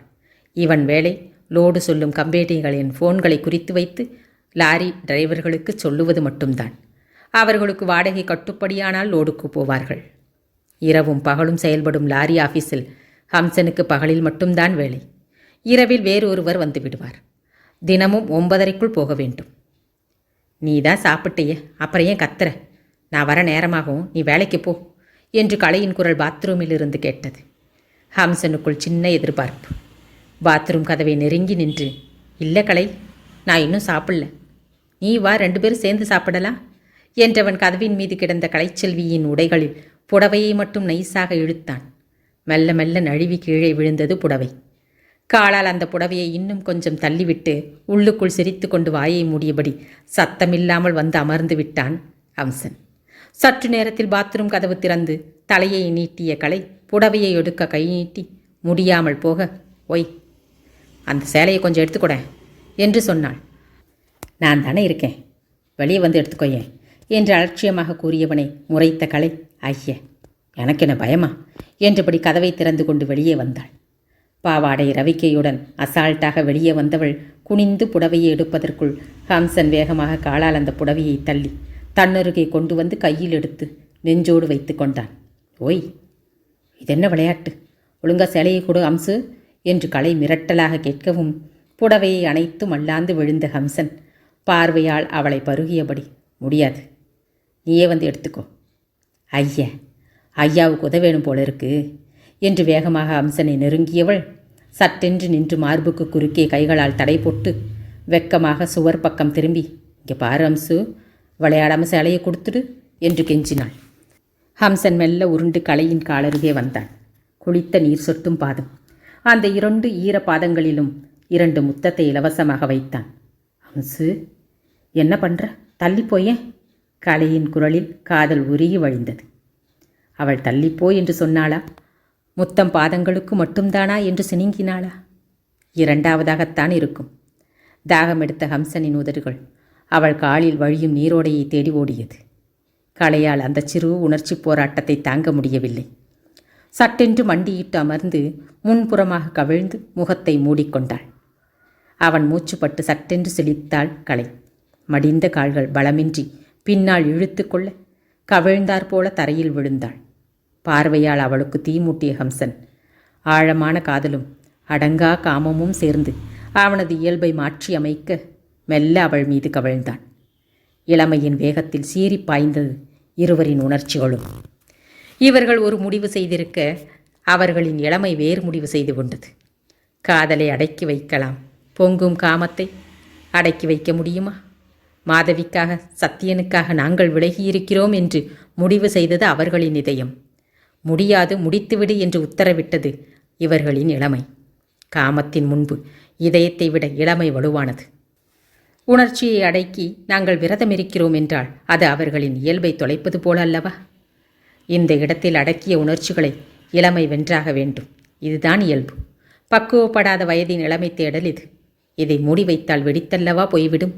இவன் வேலை லோடு சொல்லும் கம்பெனிகளின் ஃபோன்களை குறித்து வைத்து லாரி டிரைவர்களுக்கு சொல்லுவது மட்டும்தான். அவர்களுக்கு வாடகை கட்டுப்படியானால் லோடுக்கு போவார்கள். இரவும் பகலும் செயல்படும் லாரி ஆஃபீஸில் ஹம்சனுக்கு பகலில் மட்டும்தான் வேலை. இரவில் வேறு ஒருவர் வந்து விடுவார். தினமும் 9:30க்குள் போக வேண்டும். நீ தான் சாப்பிட்டையே, அப்புறம் ஏன் கத்துற? நான் வர நேரமாகவும், நீ வேலைக்கு போ என்று கலையின் குரல் பாத்ரூமில் இருந்து கேட்டது. ஹம்சனுக்குள் சின்ன எதிர்பார்ப்பு. பாத்ரூம் கதவை நெருங்கி நின்று, இல்லை கலை, நான் இன்னும் சாப்பிடல, நீ வா, 2 பேரும் சேர்ந்து சாப்பிடலாம் என்றவன் கதவின் மீது கிடந்த கலைச்செல்வியின் உடைகளில் புடவையை மட்டும் நைஸாக இழுத்தான். மெல்ல மெல்ல நழுவி கீழே விழுந்தது புடவை. காலால் அந்த புடவையை இன்னும் கொஞ்சம் தள்ளிவிட்டு உள்ளுக்குள் சிரித்து கொண்டு வாயை மூடியபடி சத்தமில்லாமல் வந்து அமர்ந்து விட்டான் ஹம்சன். சற்று நேரத்தில் பாத்ரூம் கதவு திறந்து தலையை நீட்டிய கலை புடவையை எடுக்க கை நீட்டி முடியாமல் போக, ஒய் அந்த சேலையை கொஞ்சம் எடுத்துக்கூட என்று சொன்னாள். நான் தானே இருக்கேன், வெளியே வந்து எடுத்துக்கோயேன் என்று அலட்சியமாக கூறியவனை முறைத்த கலை, ஐய எனக்கு என்ன பயமா என்றபடி கதவை திறந்து கொண்டு வெளியே வந்தாள். பாவாடை ரவிக்கையுடன் அசால்ட்டாக வெளியே வந்தவள் குனிந்து புடவையை எடுப்பதற்குள் ஹம்சன் வேகமாக காலால் அந்த புடவையை தள்ளி தன்னருகே கொண்டு வந்து கையில் எடுத்து நெஞ்சோடு வைத்து கொண்டான். ஓய், இதென்ன விளையாட்டு, ஒழுங்கா சேலையை கொடு ஹம்சு என்று கலை மிரட்டலாக கேட்கவும் புடவையை அணைத்து மல்லாந்து விழுந்த ஹம்சன் பார்வையால் அவளை பருகியபடி, முடியாது, நீயே வந்து எடுத்துக்கோ. ஐயாவுக்கு உதவேணும் போல இருக்கு என்று வேகமாக ஹம்சனை நெருங்கியவள் சட்டென்று நின்று மார்புக்கு குறுக்கே கைகளால் தடை போட்டு வெக்கமாக சுவர் பக்கம் திரும்பி, இங்கே பாரு ஹம்சு, விளையாடாமல் சேலையை கொடுத்துடு என்று கெஞ்சினாள். ஹம்சன் மெல்ல உருண்டு கலையின் காலருகே வந்தான். குளித்த நீர் சொட்டும் பாதம். அந்த 2 ஈர பாதங்களிலும் 2 முத்தத்தை இலவசமாக வைத்தான். ஹம்சு, என்ன பண்ணுற, தள்ளிப்போயே? கலையின் குரலில் காதல் உருகி வழிந்தது. அவள் தள்ளிப்போ என்று சொன்னாளா? முத்தம் பாதங்களுக்கு மட்டும்தானா என்று சினுங்கினாளா? 2வதாகத்தான் இருக்கும். தாகம் எடுத்த ஹம்சனின் உதடுகள் அவள் காலில் வழியும் நீரோடையை தேடி ஓடியது. கலையால் அந்த சிறு உணர்ச்சி போராட்டத்தை தாங்க முடியவில்லை. சட்டென்று மண்டியிட்டு அமர்ந்து முன்புறமாக கவிழ்ந்து முகத்தை மூடிக்கொண்டாள். அவன் மூச்சுப்பட்டு சட்டென்று சிலித்தாள் கலை. மடிந்த கால்கள் பலமின்றி பின்னால் இழுத்து கொள்ள கவிழ்ந்தாற்போல தரையில் விழுந்தாள். பார்வையால் அவளுக்கு தீமூட்டிய ஹம்சன் ஆழமான காதலும் அடங்கா காமமும் சேர்ந்து அவனது இயல்பை மாற்றி அமைக்க மெல்ல அவள் மீது கவிழ்ந்தான். இளமையின் வேகத்தில் சீறி பாய்ந்தது இருவரின் உணர்ச்சிகளும். இவர்கள் ஒரு முடிவு செய்திருக்க அவர்களின் இளமை வேறு முடிவு செய்து கொண்டது. காதலை அடக்கி வைக்கலாம், பொங்கும் காமத்தை அடக்கி வைக்க முடியுமா? மாதவிக்காக, சத்தியனுக்காக நாங்கள் விலகியிருக்கிறோம் என்று முடிவு செய்தது அவர்களின் இதயம். முடியாது, முடித்துவிடு என்று உத்தரவிட்டது இவர்களின் இளமை. காமத்தின் முன்பு இதயத்தை விட இளமை வலுவானது. உணர்ச்சியை அடக்கி நாங்கள் விரதமிருக்கிறோம் என்றால் அது அவர்களின் இயல்பை தொலைப்பது போல அல்லவா? இந்த இடத்தில் அடக்கிய உணர்ச்சிகளை இளமை வென்றாக வேண்டும். இதுதான் இயல்பு. பக்குவப்படாத வயதின் இளமை தேடல் இது. இதை மூடி வைத்தால் வெடித்தல்லவா போய்விடும்.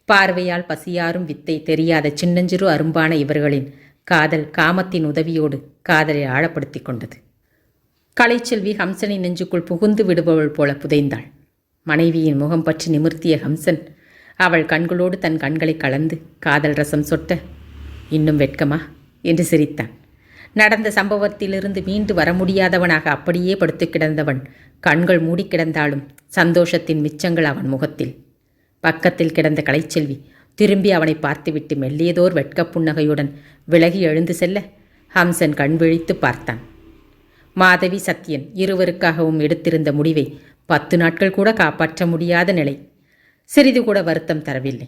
பார்வையால் பசியாரும் வித்தை தெரியாத சின்னஞ்சிறு அரும்பான இவர்களின் காதல் காமத்தின் உதவியோடு காதலை ஆழப்படுத்தி கொண்டது. கலைச்செல்வி ஹம்சனின் நெஞ்சுக்குள் புகுந்து விடுபவள் போல புதைந்தாள். மனைவியின் முகம் பற்றி நிமிர்த்திய ஹம்சன் அவள் கண்களோடு தன் கண்களை கலந்து காதல் ரசம் சொட்ட, இன்னும் வெட்கமா என்று சிரித்தான். நடந்த சம்பவத்திலிருந்து மீண்டு வர முடியாதவனாக அப்படியே படுத்து கிடந்தவன் கண்கள் மூடி கிடந்தாலும் சந்தோஷத்தின் மிச்சங்கள் அவன் முகத்தில். பக்கத்தில் கிடந்த கலைச்செல்வி திரும்பி அவனை பார்த்துவிட்டு மெல்லியதோர் வெட்கப் புன்னகையுடன் விலகி எழுந்து செல்ல ஹம்சன் கண் விழித்து பார்த்தான். மாதவி, சத்தியன் இருவருக்காகவும் எடுத்திருந்த முடிவை 10 நாட்கள் கூட காப்பாற்ற முடியாத நிலை. சிறிது கூட வருத்தம் தரவில்லை.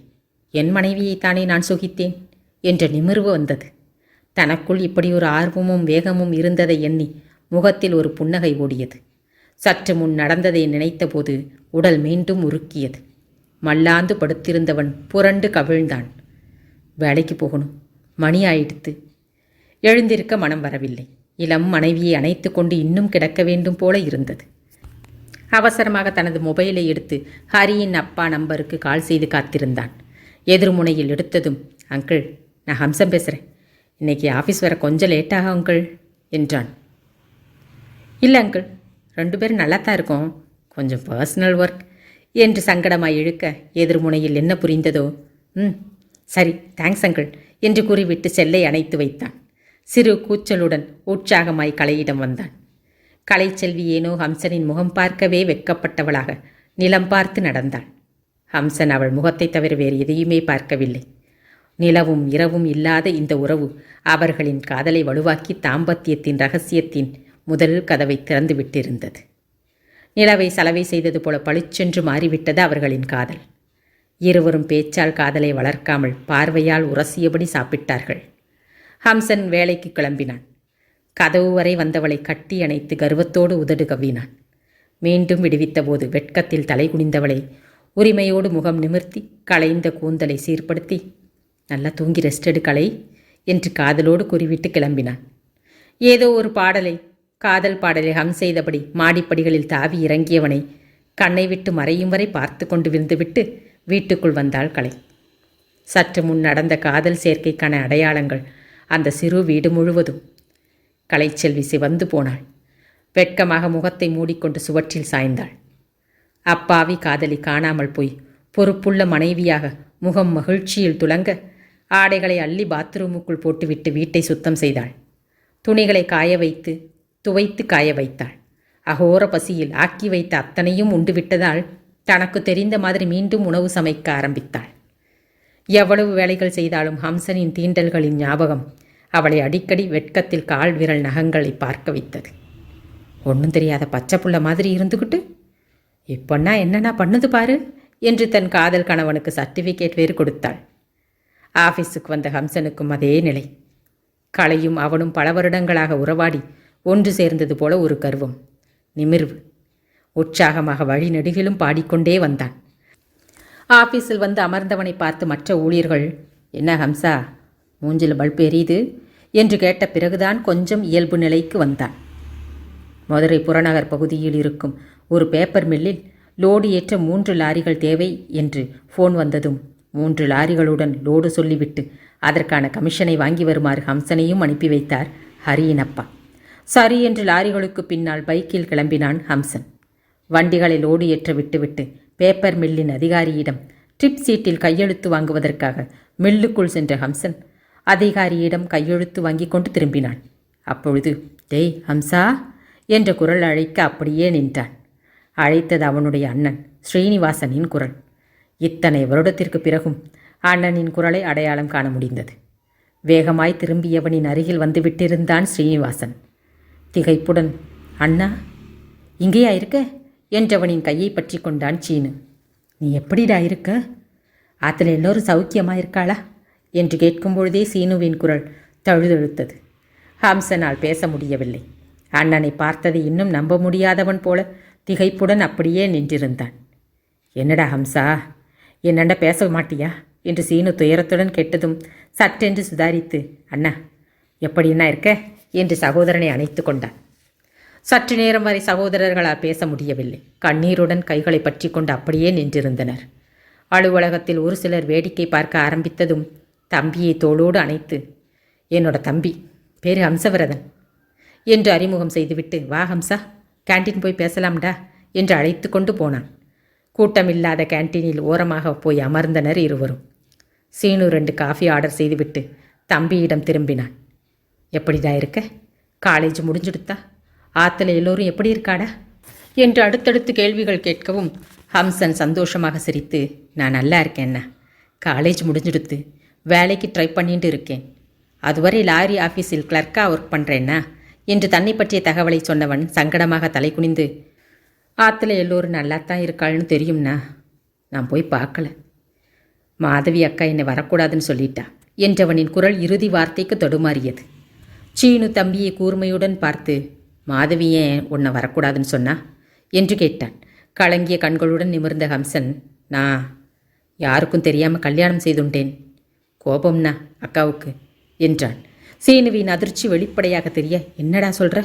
என் மனைவியைத்தானே நான் சுகித்தேன் என்ற நிமிர்வு வந்தது. தனக்குள் இப்படி ஒரு ஆர்வமும் வேகமும் இருந்ததை எண்ணி முகத்தில் ஒரு புன்னகை ஓடியது. சற்று முன் நடந்ததை நினைத்தபோது உடல் மீண்டும் உருக்கியது. மல்லாந்து படுத்திருந்தவன் புரண்டு கவிழ்ந்தான். வேலைக்கு போகணும், மணி ஆயிடுத்து. எழுந்திருக்க மனம் வரவில்லை. இளம் மனைவியை அணைத்து கொண்டு இன்னும் கிடக்க வேண்டும் போல இருந்தது. அவசரமாக தனது மொபைலை எடுத்து ஹரியின் அப்பா நம்பருக்கு கால் செய்து காத்திருந்தான். எதிர்முனையில் எடுத்ததும், அங்கிள், நான் ஹம்சன் பேசுகிறேன். இன்னைக்கு ஆஃபீஸ் வர கொஞ்சம் லேட்டாக அங்கிள் என்றான். இல்லை அங்கிள், 2 பேரும் நல்லா தான் இருக்கோம், கொஞ்சம் பர்சனல் ஒர்க் என்று சங்கடமாய் இழுக்க எதிர்முனையில் என்ன புரிந்ததோ, சரி தேங்க்ஸ் அங்கிள் என்று கூறிவிட்டு செல்லை அணைத்து வைத்தான். சிறு கூச்சலுடன் உற்சாகமாய் கலையிடம் வந்தான். கலைச்செல்வி ஏனோ ஹம்சனின் முகம் பார்க்கவே வெட்கப்பட்டவளாக நிலம் பார்த்து நடந்தாள். ஹம்சன் அவள் முகத்தை தவிர வேறு எதையுமே பார்க்கவில்லை. நிலவும் இரவும் இல்லாத இந்த உறவு அவர்களின் காதலை வலுவாக்கி தாம்பத்தியத்தின் இரகசியத்தின் முதல் கதவை திறந்து விட்டிருந்தது. நிலவை சலவை செய்தது போல பளிச்சென்று மாறிவிட்டது அவர்களின் காதல். இருவரும் பேச்சால் காதலை வளர்க்காமல் பார்வையால் உரசியபடி சாப்பிட்டார்கள். ஹம்சன் வேலைக்கு கிளம்பினான். கதவு வரை வந்தவளை கட்டி அணைத்து கர்வத்தோடு உதடு கவ்வினான். மீண்டும் விடுவித்த போது வெட்கத்தில் தலை குனிந்தவளை உரிமையோடு முகம் நிமிர்த்தி களைந்த கூந்தலை சீர்படுத்தி, நல்லா தூங்கி ரெஸ்ட் எடு கலை என்று காதலோடு குறிவிட்டு கிளம்பினான். ஏதோ ஒரு காதல் பாடலை ஹம் செய்தபடி மாடிப்படிகளில் தாவி இறங்கியவனை கண்ணை விட்டு மறையும் வரை பார்த்து கொண்டு விழுந்துவிட்டு வீட்டுக்குள் வந்தாள் கலை. சற்று முன் நடந்த காதல் சேர்க்கைக்கான அடையாளங்கள் அந்த சிறு வீடு முழுவதும். கலைச்செல்வி சிவந்து போனாள். வெட்கமாக முகத்தை மூடிக்கொண்டு சுவற்றில் சாய்ந்தாள். அப்பாவி காதலி காணாமல் போய் பொறுப்புள்ள மனைவியாக முகம் மகிழ்ச்சியில் துலங்க ஆடைகளை அள்ளி பாத்ரூமுக்குள் போட்டுவிட்டு வீட்டை சுத்தம் செய்தாள். துணிகளை துவைத்து காய வைத்தாள். அகோர பசியில் ஆக்கி வைத்த அத்தனையும் உண்டுவிட்டதால் தனக்கு தெரிந்த மாதிரி மீண்டும் உணவு சமைக்க ஆரம்பித்தாள். எவ்வளவு வேலைகள் செய்தாலும் ஹம்சனின் தீண்டல்களின் ஞாபகம் அவளை அடிக்கடி வெட்கத்தில் கால் விரல் நகங்களை பார்க்க வைத்தது. ஒன்றும் தெரியாத பச்சை புள்ள மாதிரி இருந்துக்கிட்டு இப்பொன்னா என்னன்னா பண்ணுது பாரு என்று தன் காதல் கணவனுக்கு சர்டிஃபிகேட் வேறு கொடுத்தாள். ஆஃபீஸுக்கு வந்த ஹம்சனுக்கும் அதே நிலை. கலையும் அவனும் பல வருடங்களாக உறவாடி ஒன்று சேர்ந்தது போல ஒரு கர்வம், நிமிர்வு. உற்சாகமாக வழி நெடுகிலும் பாடிக்கொண்டே வந்தான். ஆஃபீஸில் வந்து அமர்ந்தவனை பார்த்து மற்ற ஊழியர்கள், என்ன ஹம்சா, மூஞ்சில் பல்ப் எரியுது என்று கேட்ட பிறகுதான் கொஞ்சம் இயல்பு நிலைக்கு வந்தான். மதுரை புறநகர் பகுதியில் இருக்கும் ஒரு பேப்பர் மில்லில் லோடு ஏற்ற 3 லாரிகள் தேவை என்று ஃபோன் வந்ததும் 3 லாரிகளுடன் லோடு சொல்லிவிட்டு அதற்கான கமிஷனை வாங்கி வருமாறு ஹம்சனையும் அனுப்பி வைத்தார் ஹரியின் அப்பா. சரி என்று லாரிகளுக்கு பின்னால் பைக்கில் கிளம்பினான் ஹம்சன். வண்டிகளை லோடு ஏற்ற விட்டுவிட்டு பேப்பர் மில்லின் அதிகாரியிடம் ட்ரிப் சீட்டில் கையெழுத்து வாங்குவதற்காக மில்லுக்குள் சென்ற ஹம்சன் அதிகாரியிடம் கையெழுத்து வாங்கி கொண்டு திரும்பினான். அப்பொழுது, டேய் ஹம்சா என்ற குரல் அழைக்க அப்படியே நின்றான். அழைத்தது அவனுடைய அண்ணன் ஸ்ரீனிவாசனின் குரல். இத்தனை வருடத்திற்கு பிறகும் அண்ணனின் குரலை அடையாளம் காண முடிந்தது. வேகமாய் திரும்பியவனின் அருகில் வந்துவிட்டிருந்தான் ஸ்ரீனிவாசன். திகைப்புடன், அண்ணா இங்கேயா இருக்க என்றவனின் கையை பற்றி கொண்டான் சீனு. நீ எப்படிடா இருக்க? ஆத்துல எல்லோரும் சௌக்கியமாக இருக்காளா என்று கேட்கும் பொழுதே சீனுவின் குரல் தழுதழுத்தது. ஹம்சனால் பேச முடியவில்லை. அண்ணனை பார்த்ததை இன்னும் நம்ப முடியாதவன் போல திகைப்புடன் அப்படியே நின்றிருந்தான். என்னடா ஹம்சா, என்னண்ட பேச மாட்டியா என்று சீனு துயரத்துடன் கேட்டதும் சட்டென்று சுதாரித்து, அண்ணா எப்படின்னா இருக்க என்று சகோதரனை அணைத்து கொண்டான். சற்று நேரம் வரை சகோதரர்களால் பேச முடியவில்லை. கண்ணீருடன் கைகளை பற்றி கொண்டு அப்படியே நின்றிருந்தனர். அலுவலகத்தில் ஒரு சிலர் வேடிக்கை பார்க்க ஆரம்பித்ததும் தம்பியை தோளோடு அணைத்து, என்னோட தம்பி பேரு ஹம்சவரதன் என்று அறிமுகம் செய்துவிட்டு, வா ஹம்சா, கேன்டீன் போய் பேசலாம்டா என்று அழைத்து கொண்டு போனான். கூட்டமில்லாத கேன்டீனில் ஓரமாக போய் அமர்ந்தனர் இருவரும். சீனு 2 காஃபி ஆர்டர் செய்துவிட்டு தம்பியிடம் திரும்பினான். எப்படிடா இருக்க? காலேஜ் முடிஞ்சுடுத்தா? ஆத்துல எல்லோரும் எப்படி இருக்காடா என்று அடுத்தடுத்து கேள்விகள் கேட்கவும் ஹம்சன் சந்தோஷமாக சிரித்து, நான் நல்லா இருக்கேன்னா, காலேஜ் முடிஞ்சுடுத்து வேலைக்கு ட்ரை பண்ணிட்டு இருக்கேன். அதுவரை லாரி ஆஃபீஸில் கிளர்க்காக ஒர்க் பண்ணுறேன்னா என்று தன்னை பற்றிய தகவலை சொன்னவன் சங்கடமாக தலை குனிந்து, ஆற்றுல எல்லோரும் நல்லாத்தான் இருக்காள்னு தெரியும்னா, நான் போய் பார்க்கல. மாதவி அக்கா என்னை வரக்கூடாதுன்னு சொல்லிட்டா என்றவனின் குரல் இறுதி வார்த்தைக்கு தடுமாறியது. சீனு தம்பியை கூர்மையுடன் பார்த்து, மாதவி ஏன் உன்னை வரக்கூடாதுன்னு சொன்னா என்று கேட்டான். கலங்கிய கண்களுடன் நிமிர்ந்த ஹம்சன், நான் யாருக்கும் தெரியாமல் கல்யாணம் செய்துண்டேன். கோபம்னா அக்காவுக்கு என்றான். சீனுவின் அதிர்ச்சி வெளிப்படையாக தெரிய, என்னடா சொல்கிற?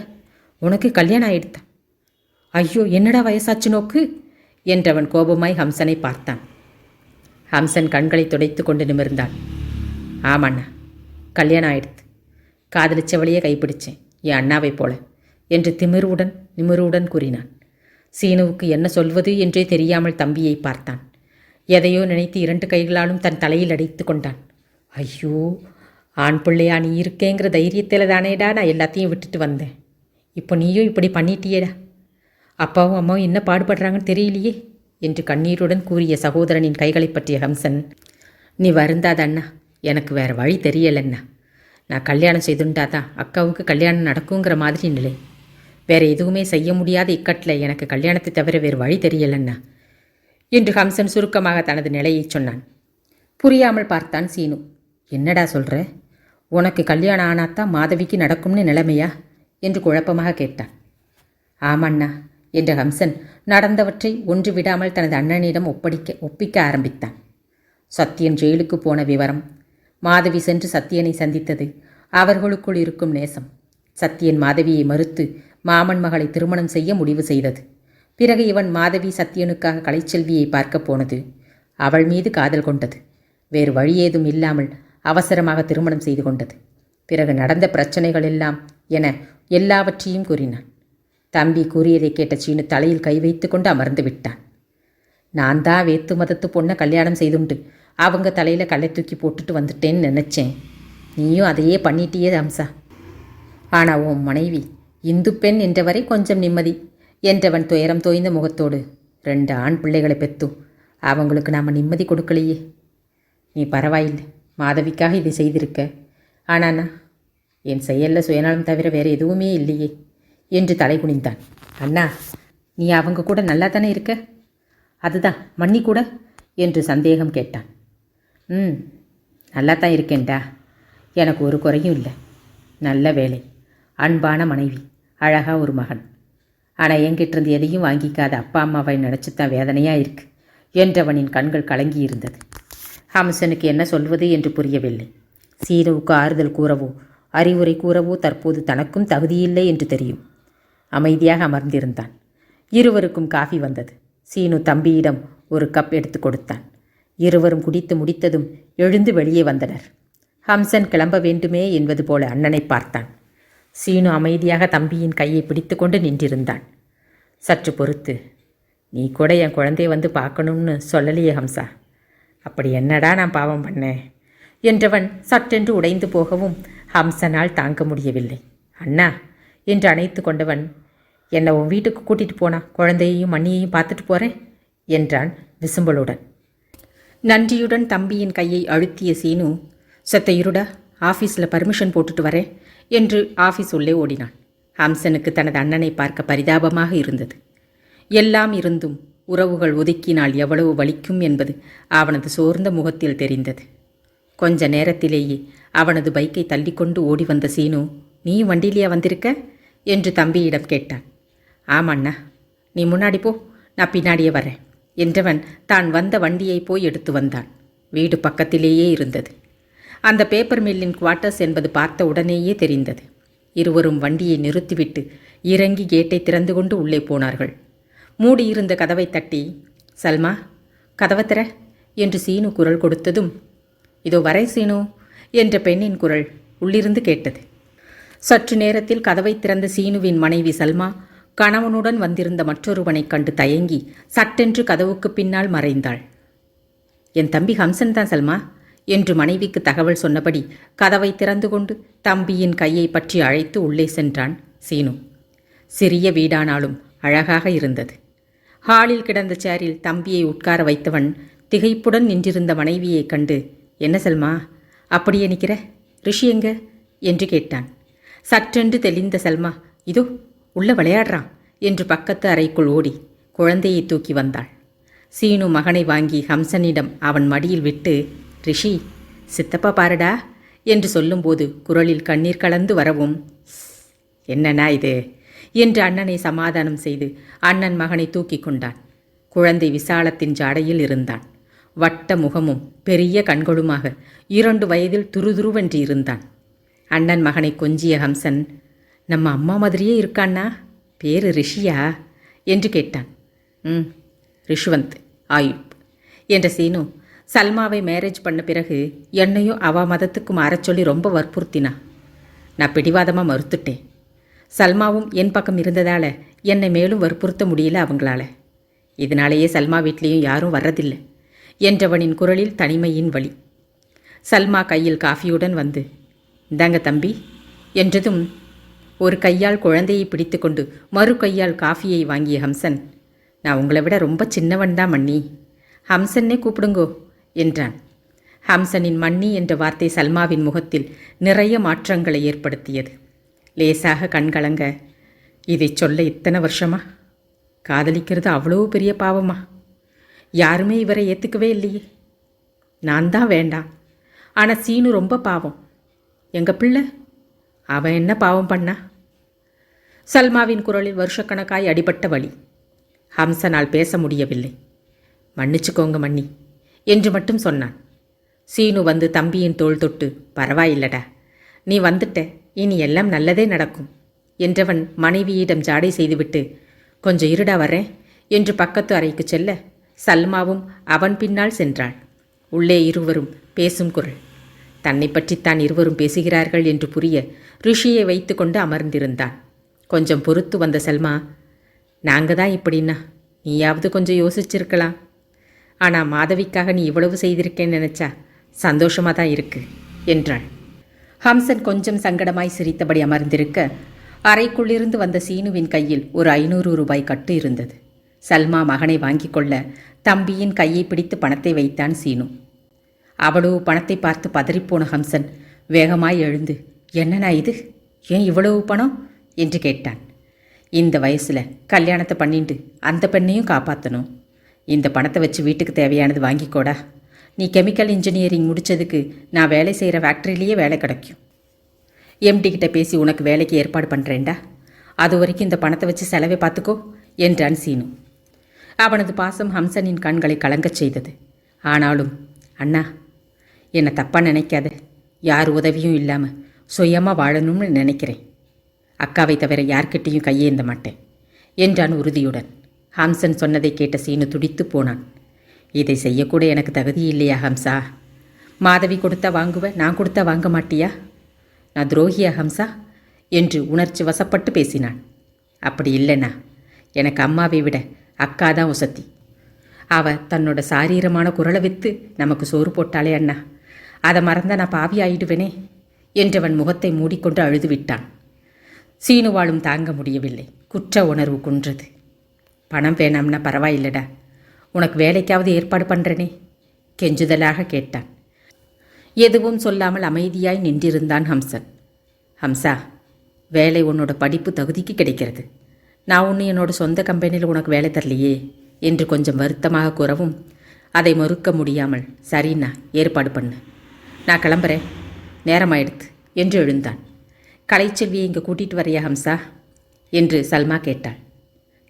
உனக்கு கல்யாணம் ஆயிடுத்தான்? ஐயோ, என்னடா வயசாச்சு நோக்கு என்றவன் கோபமாய் ஹம்சனை பார்த்தான். ஹம்சன் கண்களை துடைத்து கொண்டு நிமிர்ந்தான். ஆமாண்ணா, கல்யாணம் ஆயிடுத்து. காதலிச்சவளையே கைப்பிடிச்சேன், என் அண்ணாவை போல என்று நிமிருடன் கூறினான். சீனுவுக்கு என்ன சொல்வது என்றே தெரியாமல் தம்பியை பார்த்தான். எதையோ நினைத்து 2 கைகளாலும் தன் தலையில் அடைத்து கொண்டான். ஐயோ, ஆண் பிள்ளையா நீ இருக்கேங்கிற தைரியத்தில் தானேடா நான் எல்லாத்தையும் விட்டுட்டு வந்தேன். இப்போ நீயும் இப்படி பண்ணிட்டியேடா. அப்பாவும் அம்மாவும் என்ன பாடுபடுறாங்கன்னு தெரியலையே என்று கண்ணீருடன் கூறிய சகோதரனின் கைகளை பற்றிய ஹம்சன், நீ வருந்தாத அண்ணா, எனக்கு வேறு வழி தெரியலண்ணா. நான் கல்யாணம் செய்துண்டாதான் அக்காவுக்கு கல்யாணம் நடக்குங்கிற மாதிரி நிலை. வேறு எதுவுமே செய்ய முடியாத இக்கட்டில் எனக்கு கல்யாணத்தை தவிர வேறு வழி தெரியலண்ணா என்று ஹம்சன் சுருக்கமாக தனது நிலையை சொன்னான். புரியாமல் பார்த்தான் சீனு. என்னடா சொல்கிற? உனக்கு கல்யாணம் ஆனாத்தான் மாதவிக்கு நடக்கும்னு நிலைமையா என்று குழப்பமாக கேட்டான். ஆமண்ணா என்ற ஹம்சன் நடந்தவற்றை ஒன்று விடாமல் தனது அண்ணனிடம் ஒப்பிக்க ஆரம்பித்தான். சத்தியன் ஜெயிலுக்கு போன விவரம், மாதவி சென்று சத்தியனை சந்தித்தது, அவர்களுக்குள் இருக்கும் நேசம், சத்தியன் மாதவியை மறுத்து மாமன் மகளை திருமணம் செய்ய முடிவு செய்தது. பிறகு இவன் மாதவி சத்தியனுக்காக கலைச்செல்வியை பார்க்க போனது, அவள் மீது காதல் கொண்டது, வேறு வழி ஏதும் இல்லாமல் அவசரமாக திருமணம் செய்து கொண்டது. பிறகு நடந்த பிரச்சனைகள் எல்லாம் என எல்லாவற்றையும் கூறினான். தம்பி கூறியதை கேட்ட சீனு தலையில் கை வைத்து கொண்டு அமர்ந்து விட்டான். நான் தான் வேத்து மதத்து பொண்ணை கல்யாணம் செய்துண்டு அவங்க தலையில் கல்லை தூக்கி போட்டுட்டு வந்துட்டேன்னு நினச்சேன். நீயும் அதையே பண்ணிட்டியே ஹம்சா. ஆனால் உன் மனைவி இந்து பெண் என்றவரை கொஞ்சம் நிம்மதி என்றவன் துயரம் தோய்ந்த முகத்தோடு, 2 ஆண் பிள்ளைகளை பெத்தும் அவங்களுக்கு நாம் நிம்மதி கொடுக்கலையே. நீ பரவாயில்லை, மாதவிக்காக இதை செய்திருக்க. ஆனாண்ணா, என் செயலில் சுயநலம் தவிர வேறு எதுவுமே இல்லையே என்று தலை குனிந்தான். அண்ணா, நீ அவங்க கூட நல்லா தானே இருக்க? அதுதான் மன்னி கூட என்று சந்தேகம் கேட்டான். நல்லா தான் இருக்கேன்டா, எனக்கு ஒரு குறையும் இல்லை. நல்ல வேலை, அன்பான மனைவி, அழகா ஒரு மகன். ஆனால் என்கிட்டிருந்து எதையும் வாங்கிக்காத அப்பா அம்மாவை நினச்சித்தான் வேதனையாக இருக்கு என்றவனின் கண்கள் கலங்கி இருந்தது. ஹம்சனுக்கு என்ன சொல்வது என்று புரியவில்லை. சீனுவுக்கு ஆறுதல் கூறவோ அறிவுரை கூறவோ தற்போது தனக்கும் தகுதியில்லை என்று தெரியும். அமைதியாக அமர்ந்திருந்தான். இருவருக்கும் காஃபி வந்தது. சீனு தம்பியிடம் ஒரு கப் எடுத்து கொடுத்தான். இருவரும் குடித்து முடித்ததும் எழுந்து வெளியே வந்தனர். ஹம்சன் கிளம்ப வேண்டுமே என்பது போல அண்ணனை பார்த்தான். சீனு அமைதியாக தம்பியின் கையை பிடித்து கொண்டு நின்றிருந்தான். சற்று பொறுத்து, நீ கூட என் குழந்தைய வந்து பார்க்கணும்னு சொல்லலையே ஹம்சா. அப்படி என்னடா நான் பாவம் பண்ணேன் என்றவன் சட்டென்று உடைந்து போகவும் ஹம்சனால் தாங்க முடியவில்லை. அண்ணா என்று அணைத்து கொண்டவன், என்னை உன் வீட்டுக்கு கூட்டிகிட்டு போனா குழந்தையையும் மண்ணியையும் பார்த்துட்டு போகிறேன் என்றான் விசும்பலுடன். நன்றியுடன் தம்பியின் கையை அழுத்திய சீனு, சத்த இருடா, ஆஃபீஸில் பர்மிஷன் போட்டுட்டு வரேன் என்று ஆஃபீஸ் உள்ளே ஓடினான். ஹம்சனுக்கு தனது அண்ணனை பார்க்க பரிதாபமாக இருந்தது. எல்லாம் இருந்தும் உறவுகள் ஒதுக்கினால் எவ்வளவு வலிக்கும் என்பது அவனது சோர்ந்த முகத்தில் தெரிந்தது. கொஞ்ச நேரத்திலேயே அவனது பைக்கை தள்ளிக்கொண்டு ஓடி வந்த சீனு, நீயும் வண்டியிலேயா வந்திருக்க என்று தம்பியிடம் கேட்டான். ஆமாண்ணா, நீ முன்னாடி போ, நான் பின்னாடியே வரேன் என்றவன் தான் வந்த வண்டியை போய் எடுத்து வந்தான். வீடு பக்கத்திலேயே இருந்தது. அந்த பேப்பர் மில்லின் குவார்ட்டர்ஸ் என்பது பார்த்த உடனேயே தெரிந்தது. இருவரும் வண்டியை நிறுத்திவிட்டு இறங்கி கேட்டை திறந்து கொண்டு உள்ளே போனார்கள். மூடியிருந்த கதவை தட்டி, சல்மா கதவை திற என்று சீனு குரல் கொடுத்ததும், இதோ வரை சீனு என்ற பெண்ணின் குரல் உள்ளிருந்து கேட்டது. சற்று நேரத்தில் கதவை திறந்த சீனுவின் மனைவி சல்மா கணவனுடன் வந்திருந்த மற்றொருவனைக் கண்டு தயங்கி சட்டென்று கதவுக்கு பின்னால் மறைந்தாள். என் தம்பி ஹம்சன் தான் சல்மா என்று மனைவிக்கு தகவல் சொன்னபடி கதவை திறந்து கொண்டு தம்பியின் கையை பற்றி அழைத்து உள்ளே சென்றான் சீனு. சிறிய வீடானாலும் அழகாக இருந்தது. ஹாலில் கிடந்த சேரில் தம்பியை உட்கார வைத்தவன் திகைப்புடன் நின்றிருந்த மனைவியைக் கண்டு, என்ன சல்மா அப்படியே நிற்கிற, ரிஷி எங்க என்று கேட்டான். சற்றென்று தெளிந்த சல்மா, இதோ உள்ள விளையாடுறான் என்று பக்கத்து அறைக்குள் ஓடி குழந்தையை தூக்கி வந்தாள். சீனு மகனை வாங்கி ஹம்சனிடம் அவன் மடியில் விட்டு, ரிஷி சித்தப்பா பாருடா என்று சொல்லும்போது குரலில் கண்ணீர் கலந்து வரவும், என்னண்ணா இது என்று அண்ணனை சமாதானம் செய்து அண்ணன் மகனை தூக்கி கொண்டான். குழந்தை விசாலத்தின் ஜாடையில் இருந்தான். வட்ட முகமும் பெரிய கண்களுமாக 2 வயதில் துருதுருவென்று இருந்தான். அண்ணன் மகனை கொஞ்சிய ஹம்சன், நம்ம அம்மா மாதிரியே இருக்கான்னா, பேரு ரிஷியா என்று கேட்டான். ரிஷ்வந்த் ஆயுப் என்ற சீனு சல்மாவை மேரேஜ் பண்ண பிறகு என்னையும் அவ மதத்துக்கு மாறச் சொல்லி ரொம்ப வற்புறுத்தினா. நான் பிடிவாதமாக மறுத்துட்டேன். சல்மாவும் என் பக்கம் இருந்ததால் என்னை மேலும் வற்புறுத்த முடியல அவங்களால. இதனாலேயே சல்மா வீட்லேயும் யாரும் வர்றதில்லை என்றவனின் குரலில் தனிமையின் வழி. சல்மா கையில் காஃபியுடன் வந்து, இந்தாங்க தம்பி என்றதும் ஒரு கையால் குழந்தையை பிடித்து கொண்டு மறு கையால் காஃபியை வாங்கிய ஹம்சன், நான் உங்களை விட ரொம்ப சின்னவன்தான் மன்னி, ஹம்சன்னே கூப்பிடுங்கோ என்றான். ஹம்சனின் மன்னி என்ற வார்த்தை சல்மாவின் முகத்தில் நிறைய மாற்றங்களை ஏற்படுத்தியது. லேசாக கண்கலங்க, இதை சொல்ல இத்தனை வருஷமா? காதலிக்கிறது அவ்வளோ பெரிய பாவமா? யாருமே இவரை ஏற்றுக்கவே இல்லையே. நான் தான் வேண்டாம், ஆனால் சீனு ரொம்ப பாவம். எங்கள் பிள்ளை அவன் என்ன பாவம் பண்ணா? சல்மாவின் குரலில் வருஷக்கணக்காய் அடிபட்ட வலி. ஹம்சனால் பேச முடியவில்லை. மன்னிச்சுக்கோங்க மன்னி என்று மட்டும் சொன்னான். சீனு வந்து தம்பியின் தோள் தொட்டு, பரவாயில்லடா, நீ வந்துட்ட, இனி எல்லாம் நல்லதே நடக்கும் என்றவன் மனைவியிடம் ஜாடை செய்துவிட்டு, கொஞ்சம் இருடா வரேன் என்று பக்கத்து அறைக்கு செல்ல சல்மாவும் அவன் பின்னால் சென்றாள். உள்ளே இருவரும் பேசும் குரல். தன்னை பற்றித்தான் இருவரும் பேசுகிறார்கள் என்று புரிய ரிஷியை வைத்து கொண்டு அமர்ந்திருந்தான். கொஞ்சம் பொறுத்து வந்த சல்மா, நாங்கள் தான் இப்படின்னா நீயாவது கொஞ்சம் யோசிச்சிருக்கலாம். ஆனால் மாதவிக்காக நீ இவ்வளவு செய்திருக்கேன்னு நினச்சா சந்தோஷமாக தான் இருக்கு என்றாள். ஹம்சன் கொஞ்சம் சங்கடமாய் சிரித்தபடி அமர்ந்திருக்க அறைக்குள்ளிருந்து வந்த சீனுவின் கையில் ஒரு 500 ரூபாய் கட்டு இருந்தது. சல்மா மகனை வாங்கி கொள்ள தம்பியின் கையை பிடித்து பணத்தை வைத்தான் சீனு. அவ்வளவு பணத்தை பார்த்து பதறிப்போன ஹம்சன் வேகமாய் எழுந்து, என்னண்ணா இது, ஏன் இவ்வளவு பணம் என்று கேட்டான். இந்த வயசில் கல்யாணத்தை பண்ணிட்டு அந்த பெண்ணையும் காப்பாற்றணும். இந்த பணத்தை வச்சு வீட்டுக்கு தேவையானது வாங்கிக்கோடா. நீ கெமிக்கல் இன்ஜினியரிங் முடித்ததுக்கு நான் வேலை செய்கிற ஃபேக்ட்ரியிலேயே வேலை கிடைக்கும். எம்டி கிட்ட பேசி உனக்கு வேலைக்கு ஏற்பாடு பண்ணுறேன்டா. அது வரைக்கும் இந்த பணத்தை வச்சு செலவை பார்த்துக்கோ என்றான் சீனு. அவனது பாசம் ஹம்சனின் கண்களை கலங்கச் செய்தது. ஆனாலும், அண்ணா என்னை தப்பாக நினைக்காத, யார் உதவியும் இல்லாமல் சுயமாக வாழணும்னு நினைக்கிறேன். அக்காவை தவிர யார்கிட்டையும் கையேந்த மாட்டேன் என்றான் உறுதியுடன். ஹம்சன் சொன்னதை கேட்ட சீனு துடித்து போனான். இதை செய்யக்கூட எனக்கு தகுதி இல்லையா ஹம்சா? மாதவி கொடுத்தா வாங்குவ, நான் கொடுத்தா வாங்க மாட்டியா? நான் துரோகியா ஹம்சா என்று உணர்ச்சி வசப்பட்டு பேசினான். அப்படி இல்லைண்ணா, எனக்கு அம்மாவை விட அக்கா தான் உசத்தி. அவ தன்னோட சாரீரமான குரலை விற்று நமக்கு சோறு போட்டாளே அண்ணா, அதை மறந்தா நான் பாவி ஆயிடுவேனே என்றவன் முகத்தை மூடிக்கொண்டு அழுது விட்டான். சீனுவாளும் தாங்க முடியவில்லை. குற்ற உணர்வு குன்றது. பணம் வேணாம்னா பரவாயில்லடா, உனக்கு வேலைக்காவது ஏற்பாடு பண்ணுறனே கெஞ்சுதலாக கேட்டான். எதுவும் சொல்லாமல் அமைதியாய் நின்றிருந்தான் ஹம்சன். ஹம்சா, வேலை உன்னோட படிப்பு தகுதிக்கு கிடைக்கிறது. நான் ஒன்று என்னோட சொந்த கம்பெனியில் உனக்கு வேலை தரலையே என்று கொஞ்சம் வருத்தமாக கூறவும் அதை மறுக்க முடியாமல் சரிண்ணா ஏற்பாடு பண்ணு, நான் கிளம்புறேன், நேரமாயிடுத்து என்று எழுந்தான். கலைச்செல்வியை இங்கே கூட்டிகிட்டு வரையா ஹம்சா என்று சல்மா கேட்டாள்.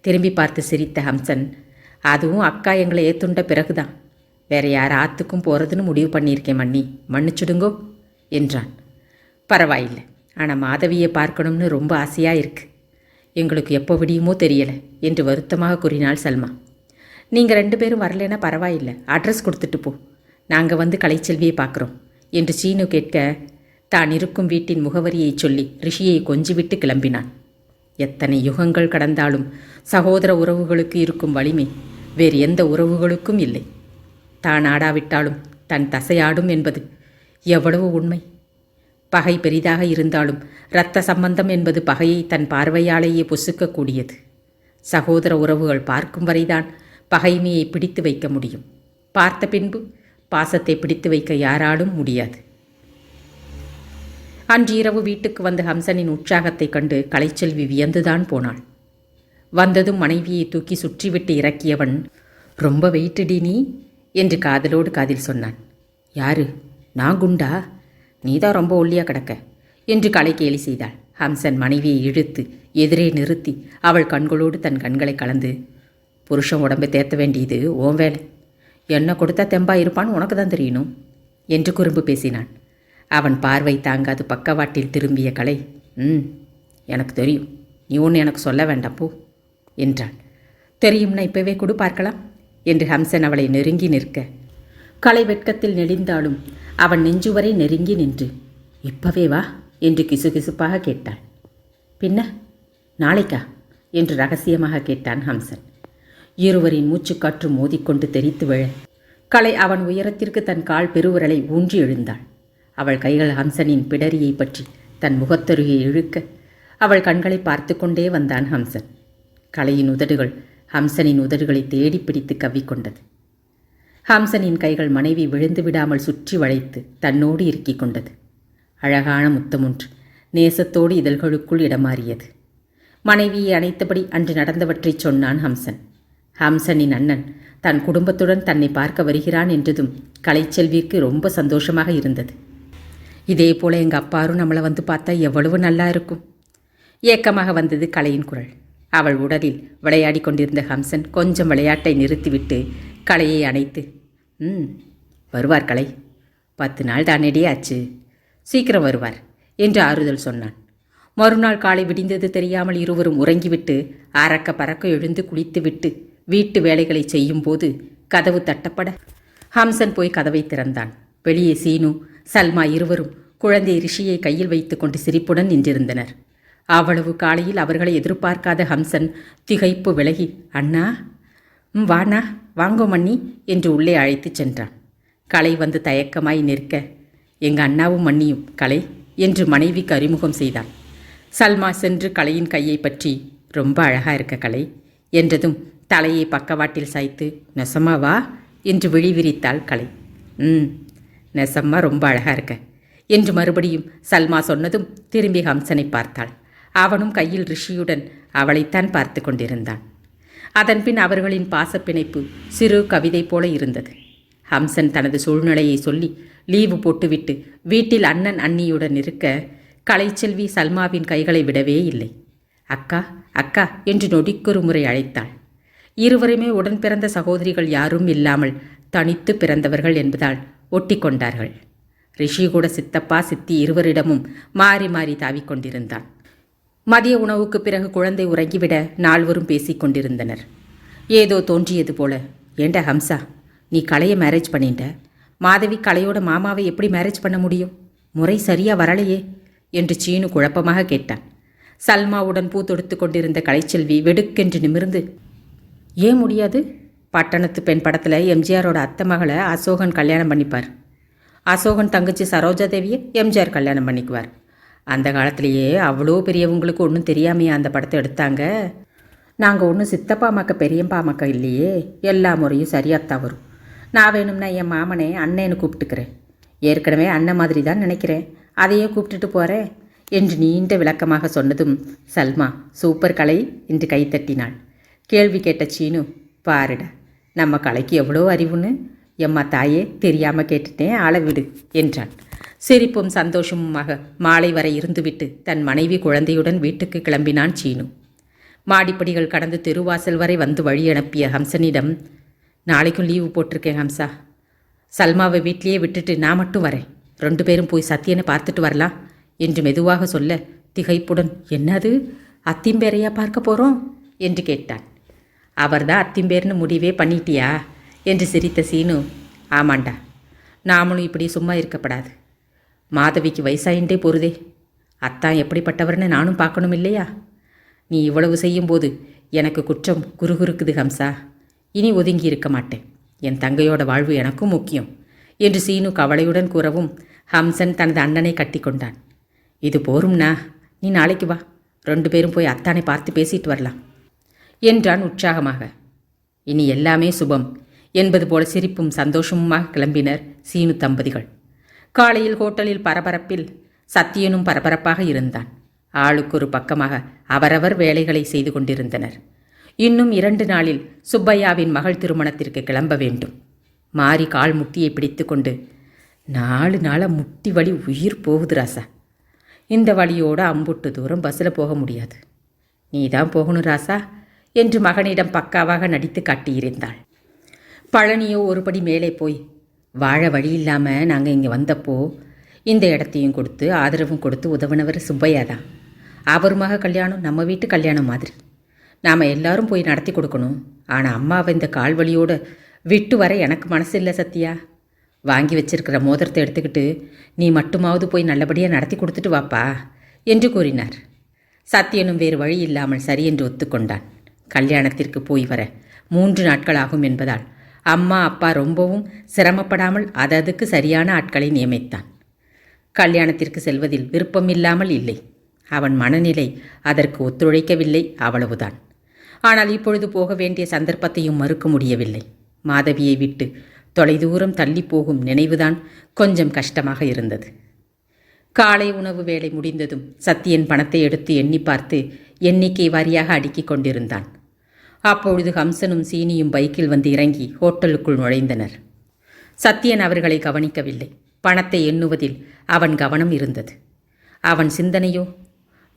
திரும்பி பார்த்து சிரித்த ஹம்சன், அதுவும் அக்கா எங்களை ஏத்துண்ட பிறகுதான், வேற யார் ஆத்துக்கும் போகிறதுன்னு முடிவு பண்ணியிருக்கேன் மன்னி, மன்னிச்சுடுங்கோ என்றான். பரவாயில்லை, ஆனால் மாதவியை பார்க்கணும்னு ரொம்ப ஆசையாக இருக்கு, எங்களுக்கு எப்போ விடியுமோ தெரியலை என்று வருத்தமாக கூறினாள் சல்மா. நீங்கள் 2 பேரும் வரலன்னா பரவாயில்லை, அட்ரஸ் கொடுத்துட்டு போ, நாங்கள் வந்து கலைச்செல்வியை பார்க்குறோம் என்று சீனு கேட்க தான் இருக்கும் வீட்டின் முகவரியை சொல்லி ரிஷியை கொஞ்சிவிட்டு கிளம்பினான். எத்தனை யுகங்கள் கடந்தாலும் சகோதர உறவுகளுக்கு இருக்கும் வலிமை வேறு எந்த உறவுகளுக்கும் இல்லை. தான் ஆடாவிட்டாலும் தன் தசையாடும் என்பது எவ்வளவு உண்மை. பகை பெரிதாக இருந்தாலும் இரத்த சம்பந்தம் என்பது பகையை தன் பார்வையாலேயே பொசுக்கக்கூடியது. சகோதர உறவுகள் பார்க்கும் வரைதான் பகைமையை பிடித்து வைக்க முடியும். பார்த்த பின்பு பாசத்தை பிடித்து வைக்க யாராலும் முடியாது. அன்று இரவு வீட்டுக்கு வந்த ஹம்சனின் உற்சாகத்தைக் கண்டு கலைச்செல்வி வியந்துதான் போனாள். வந்ததும் மனைவியை தூக்கி சுற்றிவிட்டு இறக்கியவன், ரொம்ப வெயிட்டுடி நீ என்று காதலோடு காதில் சொன்னான். யாரு, நான் குண்டா? நீதான் ரொம்ப ஒல்லியா கிடக்க என்று கலை கேலி செய்தாள். ஹம்சன் மனைவியை இழுத்து எதிரே நிறுத்தி அவள் கண்களோடு தன் கண்களை கலந்து, புருஷன் உடம்பை தேத்த வேண்டியது ஓன் வேலை, என்ன கொடுத்தா தெம்பா இருப்பான்னு உனக்கு தான் தெரியணும் என்று குறும்பு பேசினான். அவன் பார்வை தாங்காது பக்கவாட்டில் திரும்பிய கலை, எனக்கு தெரியும், நீ ஒன்று எனக்கு சொல்ல வேண்டாம் போ என்றாள். தெரியும்னா இப்பவே கொடு பார்க்கலாம் என்று ஹம்சன் அவளை நெருங்கி நிற்க, கலை வெட்கத்தில் நெளிந்தாலும் அவன் நெஞ்சுவரை நெருங்கி நின்று, இப்பவே வா என்று கிசுகிசுப்பாக கேட்டாள். பின்ன நாளைக்கா என்று ரகசியமாக கேட்டான் ஹம்சன். இருவரின் மூச்சுக்காற்று மோதிக்கொண்டு தெரித்து விழ கலை அவன் உயரத்திற்கு தன் கால் பெருவிரலை ஊன்றி எழுந்தாள். அவள் கைகள் ஹம்சனின் பிடரியை பற்றி தன் முகத்தருகே இழுக்க அவள் கண்களை பார்த்து கொண்டே வந்தான் ஹம்சன். கலையின் உதடுகள் ஹம்சனின் உதடுகளை தேடி பிடித்து கவ்விக்கொண்டது. ஹம்சனின் கைகள் மனைவி விழுந்து விடாமல் சுற்றி வளைத்து தன்னோடு இறுக்கிக் கொண்டது. அழகான முத்தமொன்று நேசத்தோடு இதழ்களுக்குள் இடமாறியது. மனைவியை அணைத்தபடி அன்று நடந்தவற்றைச் சொன்னான் ஹம்சன். ஹம்சனின் அண்ணன் தன் குடும்பத்துடன் தன்னை பார்க்க வருகிறான் என்றதும் கலைச்செல்விக்கு ரொம்ப சந்தோஷமாக இருந்தது. இதே போல எங்கள் அப்பாரும் நம்மளை வந்து பார்த்தா எவ்வளவு நல்லா இருக்கும். ஏக்கமாக வந்தது கலையின் குரல். அவள் உடலில் விளையாடி கொண்டிருந்த ஹம்சன் கொஞ்சம் விளையாட்டை நிறுத்திவிட்டு கலையை அணைத்து, வருவார் கலை, 10 நாள் தானேடியே ஆச்சு, சீக்கிரம் வருவார் என்று ஆறுதல் சொன்னான். மறுநாள் காலை விடிந்தது தெரியாமல் இருவரும் உறங்கிவிட்டு அறக்க பறக்க எழுந்து குளித்துவிட்டு வீட்டு வேலைகளை செய்யும் போது கதவு தட்டப்பட ஹம்சன் போய் கதவை திறந்தான். வெளியே சீனு, சல்மா இருவரும் குழந்தை ரிஷியை கையில் வைத்துக்கொண்டு சிரிப்புடன் நின்றிருந்தனர். அவ்வளவு காலையில் அவர்களை எதிர்பார்க்காத ஹம்சன் திகைப்பு விலகி, அண்ணா, வாண்ணா, வாங்கோ மன்னி என்று உள்ளே அழைத்துச் சென்றான். கலை வந்து தயக்கமாய் நிற்க, எங்கள் அண்ணாவும் மன்னியும் கலை என்று மனைவிக்கு அறிமுகம் செய்தான். சல்மா சென்று கலையின் கையை பற்றி, ரொம்ப அழகா இருக்க கலை என்றதும் தலையை பக்கவாட்டில் சாய்த்து, நெசமா வா என்று விழி விரித்தாள் கலை. நெசம்மா ரொம்ப அழகா இருக்க என்று மறுபடியும் சல்மா சொன்னதும் திரும்பி ஹம்சனை பார்த்தாள். அவனும் கையில் ரிஷியுடன் அவளைத்தான் பார்த்து கொண்டிருந்தான். அதன்பின் அவர்களின் பாசப்பிணைப்பு சிறு கவிதை போல இருந்தது. ஹம்சன் தனது சூழ்நிலையை சொல்லி லீவு போட்டுவிட்டு வீட்டில் அண்ணன் அண்ணியுடன் இருக்க கலைச்செல்வி சல்மாவின் கைகளை விடவே இல்லை. அக்கா அக்கா என்று நொடிக்கொரு முறை அழைத்தாள். இருவருமே உடன் பிறந்த சகோதரிகள் யாரும் இல்லாமல் தனித்து பிறந்தவர்கள் என்பதால் ஒட்டி கொண்டார்கள். ரிஷி கூட சித்தப்பா சித்தி இருவரிடமும் மாறி மாறி தாவிக்கொண்டிருந்தான். மதிய உணவுக்கு பிறகு குழந்தை உறங்கிவிட நால்வரும் பேசிக் கொண்டிருந்தனர். ஏதோ தோன்றியது போல, ஏண்டா ஹம்சா, நீ கலையை மேரேஜ் பண்ணிட்ட, மாதவி கலையோட மாமாவை எப்படி மேரேஜ் பண்ண முடியும்? முறை சரியா வரலையே என்று சீனு குழப்பமாக கேட்டான். சல்மாவுடன் பூ தொடுத்து கொண்டிருந்த கலைச்செல்வி வெடுக்கென்று நிமிர்ந்து, ஏன் முடியாது? பட்டணத்து பெண் படத்தில் எம்ஜிஆரோட அத்தை மகளை அசோகன் கல்யாணம் பண்ணிப்பார். அசோகன் தங்கச்சி சரோஜாதேவியை எம்ஜிஆர் கல்யாணம் பண்ணிக்குவார். அந்த காலத்திலேயே அவ்வளோ பெரியவங்களுக்கு ஒன்றும் தெரியாமையா அந்த படத்தை எடுத்தாங்க. நாங்கள் ஒன்றும் சித்தப்பா மக்க பெரியப்பா மக்க இல்லையே, எல்லா முறையும் சரியாகத்தான் வரும். நான் வேணும்னா என் மாமனே அண்ணன்னு கூப்பிட்டுக்கிறேன். ஏற்கனவே அண்ணன் மாதிரி தான் நினைக்கிறேன், அதையே கூப்பிட்டுட்டு போகிறேன் என்று நீண்ட விளக்கமாக சொன்னதும் சல்மா சூப்பர் கலை என்று கைத்தட்டினாள். கேள்வி கேட்ட சீனு, பாருடா, நம்ம கலைக்கு எவ்வளோ அறிவுன்னு. எம்மா தாயே, தெரியாமல் கேட்டுட்டேன், ஆளை விடு என்றான். சிரிப்பும் சந்தோஷமுமாக மாலை வரை இருந்துவிட்டு தன் மனைவி குழந்தையுடன் வீட்டுக்கு கிளம்பினான் சீனு. மாடிப்படிகள் கடந்து தெருவாசல் வரை வந்து வழி அனுப்பிய ஹம்சனிடம், நாளைக்கும் லீவு போட்டிருக்கேன் ஹம்சா, சல்மாவை வீட்லேயே விட்டுட்டு நான் மட்டும் வரேன், 2 பேரும் போய் சத்தியனை பார்த்துட்டு வரலாம் என்று மெதுவாக சொல்ல, திகைப்புடன், என்னது, அத்திம்பேரையா பார்க்க போகிறோம் என்று கேட்டான். அவர்தான் அத்திம்பேர்னு முடிவே பண்ணிட்டியா என்று சிரித்த சீனு, ஆமாண்டா, நாமளும் இப்படி சும்மா இருக்கப்படாது. மாதவிக்கு வயசாயின்றே போகுதே, அத்தான் எப்படிப்பட்டவர்னு நானும் பார்க்கணும் இல்லையா? நீ இவ்வளவு செய்யும்போது எனக்கு குற்றம் குறுகுறுக்குது ஹம்சா. இனி ஒதுங்கி இருக்க மாட்டேன். என் தங்கையோட வாழ்வு எனக்கும் முக்கியம் என்று சீனு கவலையுடன் கூறவும், ஹம்சன் தனது அண்ணனை கட்டி கொண்டான். இது போரும்னா, நீ நாளைக்கு வா, 2 பேரும் போய் அத்தானை பார்த்து பேசிட்டு வரலாம் என்றான் உற்சாகமாக. இனி எல்லாமே சுபம் என்பது போல சிரிப்பும் சந்தோஷமுமாக கிளம்பினர் சீனு தம்பதிகள். காலையில் ஹோட்டலில் பரபரப்பில் சத்தியனும் பரபரப்பாக இருந்தான். ஆளுக்கு ஒரு பக்கமாக அவரவர் வேலைகளை செய்து கொண்டிருந்தனர். இன்னும் 2 நாளில் சுப்பையாவின் மகள் திருமணத்திற்கு கிளம்ப வேண்டும். மாறி கால் முட்டியை பிடித்து கொண்டு, 4 நாளாக முட்டி வலி உயிர் போகுது ராசா, இந்த வழியோடு அம்புட்டு தூரம் பஸ்ஸில் போக முடியாது, நீ தான் போகணும் ராசா என்று மகனிடம் பக்காவாக நடித்து காட்டியிருந்தாள். பழனியோ ஒருபடி மேலே போய், வாழ வழி இல்லாமல் நாங்கள் இங்கே வந்தப்போ இந்த இடத்தையும் கொடுத்து ஆதரவும் கொடுத்து உதவினவர் சுப்பையா தான். அவர் மக கல்யாணம் நம்ம வீட்டு கல்யாணம் மாதிரி நாம் எல்லாரும் போய் நடத்தி கொடுக்கணும். ஆனால் அம்மாவை இந்த கால்வழியோடு விட்டு வர எனக்கு மனசு இல்லை சத்யா. வாங்கி வச்சிருக்கிற மோதிரத்தை எடுத்துக்கிட்டு நீ மட்டுமாவது போய் நல்லபடியாக நடத்தி கொடுத்துட்டு வாப்பா என்று கூறினார். சத்தியனும் வேறு வழி இல்லாமல் சரி என்று ஒத்துக்கொண்டான். கல்யாணத்திற்கு போய் வர 3 நாட்கள் ஆகும் என்பதால் அம்மா அப்பா ரொம்பவும் சிரமப்படாமல் அதுக்கு சரியான ஆட்களை நியமித்தான். கல்யாணத்திற்கு செல்வதில் விருப்பமில்லாமல் இல்லை, அவன் மனநிலை அதற்கு ஒத்துழைக்கவில்லை, அவ்வளவுதான். ஆனால் இப்பொழுது போக வேண்டிய சந்தர்ப்பத்தையும் மறுக்க முடியவில்லை. மாதவியை விட்டு தொலைதூரம் தள்ளி போகும் நினைவுதான் கொஞ்சம் கஷ்டமாக இருந்தது. காலை உணவு வேலை முடிந்ததும் சத்தியன் பணத்தை எடுத்து எண்ணி பார்த்து எண்ணிக்கை வாரியாக அடுக்கிக் கொண்டிருந்தான். அப்பொழுது ஹம்சனும் சீனியும் பைக்கில் வந்து இறங்கி ஹோட்டலுக்குள் நுழைந்தனர். சத்தியன் அவர்களை கவனிக்கவில்லை. பணத்தை எண்ணுவதில் அவன் கவனம் இருந்தது. அவன் சிந்தனையோ,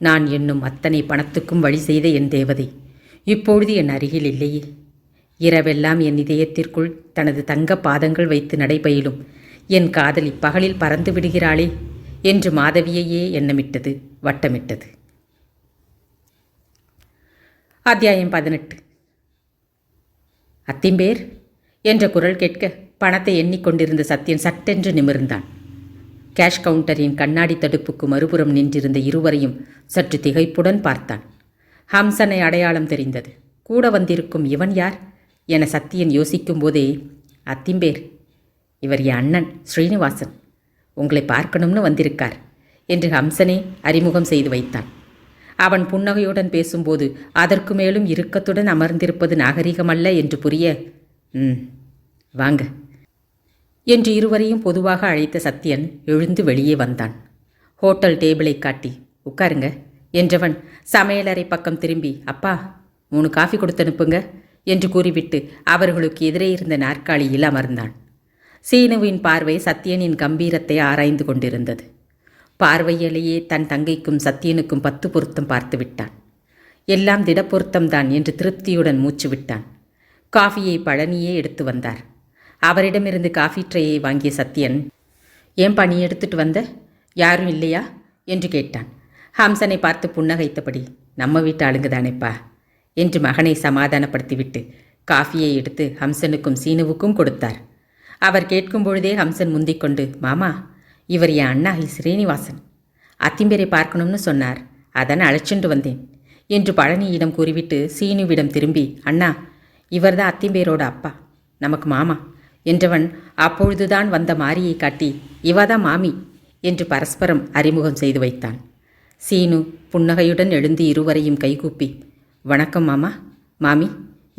நான் எண்ணும் அத்தனை பணத்துக்கும் வழி செய்த என் தேவதை இப்பொழுது என் அருகில் இல்லையே. இரவெல்லாம் என் இதயத்திற்குள் தனது தங்க பாதங்கள் வைத்து நடைபயிலும் என் காதலி பகலில் பறந்து விடுகிறாளே என்று மாதவியையே எண்ணமிட்டது, வட்டமிட்டது. அத்தியாயம் 18. அத்திம்பேர் என்ற குரல் கேட்க பணத்தை எண்ணிக்கொண்டிருந்த சத்தியன் சட்டென்று நிமிர்ந்தான். கேஷ் கவுண்டரின் கண்ணாடி தடுப்புக்கு மறுபுறம் நின்றிருந்த இருவரையும் சற்று திகைப்புடன் பார்த்தான். ஹம்சனை அடையாளம் தெரிந்தது. கூட வந்திருக்கும் இவன் யார் என சத்தியன் யோசிக்கும் போதே, அத்திம்பேர், இவர் என் அண்ணன் ஸ்ரீனிவாசன், உங்களை பார்க்கணும்னு வந்திருக்கார் என்று ஹம்சனே அறிமுகம் செய்து வைத்தான். அவன் புன்னகையுடன் பேசும்போது அதற்கு மேலும் இறுக்கத்துடன் அமர்ந்திருப்பது நாகரிகமல்ல என்று புரிய, வாங்க என்று இருவரையும் பொதுவாக அழைத்த சத்தியன் எழுந்து வெளியே வந்தான். ஹோட்டல் டேபிளை காட்டி, உட்காருங்க என்றவன் சமையலறை பக்கம் திரும்பி, அப்பா 3 காஃபி கொடுத்து அனுப்புங்க என்று கூறிவிட்டு அவர்களுக்கு எதிரே இருந்த நாற்காலியில் அமர்ந்தான். சீனுவின் பார்வை சத்தியனின் கம்பீரத்தை ஆராய்ந்து கொண்டிருந்தது. பார்வையிலேயே தன் தங்கைக்கும் சத்தியனுக்கும் 10 பொருத்தம் பார்த்து விட்டான். எல்லாம் திடப்பொருத்தம்தான் என்று திருப்தியுடன் மூச்சு விட்டான். காஃபியை பழனியே எடுத்து வந்தார். அவரிடமிருந்து காஃபி ட்ரேயை வாங்கிய சத்தியன், ஏன்பா நீ எடுத்துட்டு வந்த, யாரும் இல்லையா என்று கேட்டான். ஹம்சனை பார்த்து புன்னகைத்தபடி, நம்ம வீட்டு ஆளுங்க தானேப்பா என்று மகனை சமாதானப்படுத்திவிட்டு காஃபியை எடுத்து ஹம்சனுக்கும் சீனுவுக்கும் கொடுத்தார். அவர் கேட்கும் பொழுதே ஹம்சன் முந்திக்கொண்டு, மாமா, இவர் என் அண்ணா ஸ்ரீனிவாசன், அத்திம்பேரை பார்க்கணும்னு சொன்னார், அதான் அழைச்சிட்டு வந்தேன் என்று பழனியிடம் கூறிவிட்டு சீனுவிடம் திரும்பி, அண்ணா, இவர்தான் அத்திம்பேரோட அப்பா, நமக்கு மாமா என்றவன் அப்பொழுதுதான் வந்த மாரியை காட்டி, இவதான் மாமி என்று பரஸ்பரம் அறிமுகம் செய்து வைத்தான். சீனு புன்னகையுடன் எழுந்து இருவரையும் கைகூப்பி, வணக்கம் மாமா, மாமி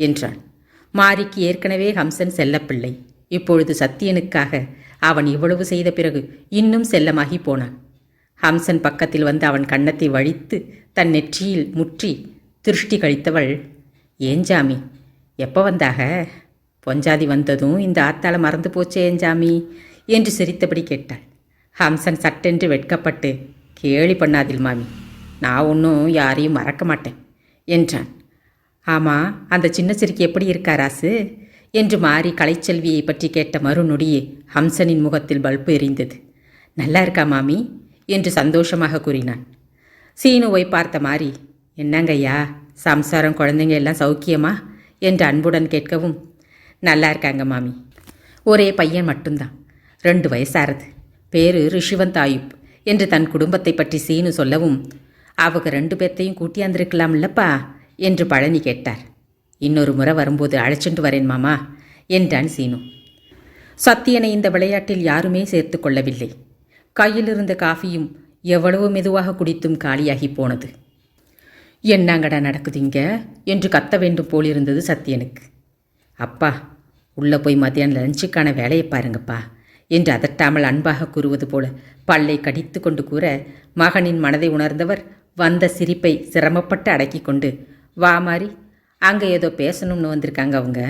என்றான். மாரிக்கு ஏற்கனவே ஹம்சன் செல்லப்பிள்ளை. இப்பொழுது சத்தியனுக்காக அவன் இவ்வளவு செய்த பிறகு இன்னும் செல்லமாகி போனான். ஹம்சன் பக்கத்தில் வந்து அவன் கன்னத்தை வழித்து தன் நெற்றியில் முற்றி திருஷ்டி கழித்தவள், ஏஞ்சாமி, எப்போ வந்தாக? பொஞ்சாதி வந்ததும் இந்த ஆத்தாளை மறந்து போச்சே எஞ்சாமி என்று சிரித்தபடி கேட்டாள். ஹம்சன் சட்டென்று வெட்கப்பட்டு, கேலி பண்ணாதில் மாமி, நான் ஒன்றும் யாரையும் மறக்க மாட்டேன் என்றான். ஆமாம், அந்த சின்ன சிறுக்கி எப்படி இருக்கா ராசு என்று மாறி கலைச்செல்வியை பற்றி கேட்ட மறுநொடியே ஹம்சனின் முகத்தில் பல்பு எரிந்தது. நல்லா இருக்கா மாமி என்று சந்தோஷமாக கூறினான். சீனுவை பார்த்த மாதிரி, என்னங்கய்யா சம்சாரம் குழந்தைங்க எல்லாம் சௌக்கியமா என்று அன்புடன் கேட்கவும், நல்லா இருக்காங்க மாமி. ஒரே பையன் மட்டும்தான், 2 வயசாகிறது. பேரு ரிஷிவந்த் ஆயுப் என்று தன் குடும்பத்தை பற்றி சீனு சொல்லவும், அவங்க 2 பேர்த்தையும் கூட்டியாந்திருக்கலாம்லப்பா என்று பழனி கேட்டார். இன்னொரு முறை வரும்போது அழைச்சிட்டு வரேன் மாமா என்றான் சீனு. சத்தியனை இந்த விளையாட்டில் யாருமே சேர்த்து கொள்ளவில்லை. கையிலிருந்த காஃபியும் எவ்வளவு மெதுவாக குடித்தும் காலியாகி போனது. என்னங்கடா நடக்குதுங்க என்று கத்த வேண்டும் போலிருந்தது சத்தியனுக்கு. அப்பா, உள்ளே போய் மத்தியானம் லஞ்சுக்கான வேலையை பாருங்கப்பா என்று அதட்டாமல் அன்பாக கூறுவது போல பல்லை கடித்து கொண்டு கூற, மகனின் மனதை உணர்ந்தவர் வந்த சிரிப்பை சிரமப்பட்டு அடக்கி கொண்டு, வா மாறி, அங்கே ஏதோ பேசணும்னு வந்திருக்காங்க அவங்க,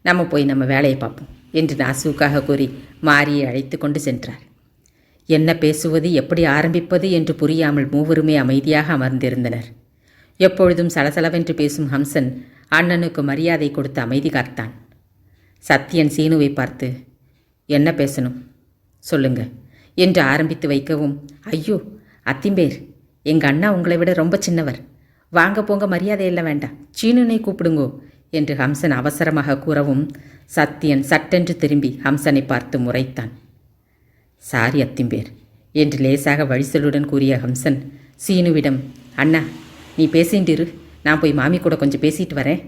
நம்ம போய் நம்ம வேலையை பார்ப்போம் என்று நாசூக்காக கூறி மாரியை அழைத்து கொண்டு சென்றார். என்ன பேசுவது, எப்படி ஆரம்பிப்பது என்று புரியாமல் மூவருமே அமைதியாக அமர்ந்திருந்தனர். எப்பொழுதும் சலசலவென்று பேசும் ஹம்சன் அண்ணனுக்கு மரியாதை கொடுத்து அமைதி காத்தான். சத்தியன் சீனுவை பார்த்து, என்ன பேசணும் சொல்லுங்க என்று ஆரம்பித்து வைக்கவும், ஐயோ அத்திம்பேர், எங்கள் அண்ணா உங்களை விட ரொம்ப சின்னவர், வாங்க போங்க மரியாதையெல்லாம் வேண்டாம், சீனுனை கூப்பிடுங்கோ என்று ஹம்சன் அவசரமாக கூறவும், சத்தியன் சட்டென்று திரும்பி ஹம்சனை பார்த்து முறைத்தான். சாரி அத்திம்பேர் என்று லேசாக வழிசலுடன் கூறிய ஹம்சன் சீனுவிடம், அண்ணா நீ பேசிண்டிரு, நான் போய் மாமி கூட கொஞ்சம் பேசிட்டு வரேன்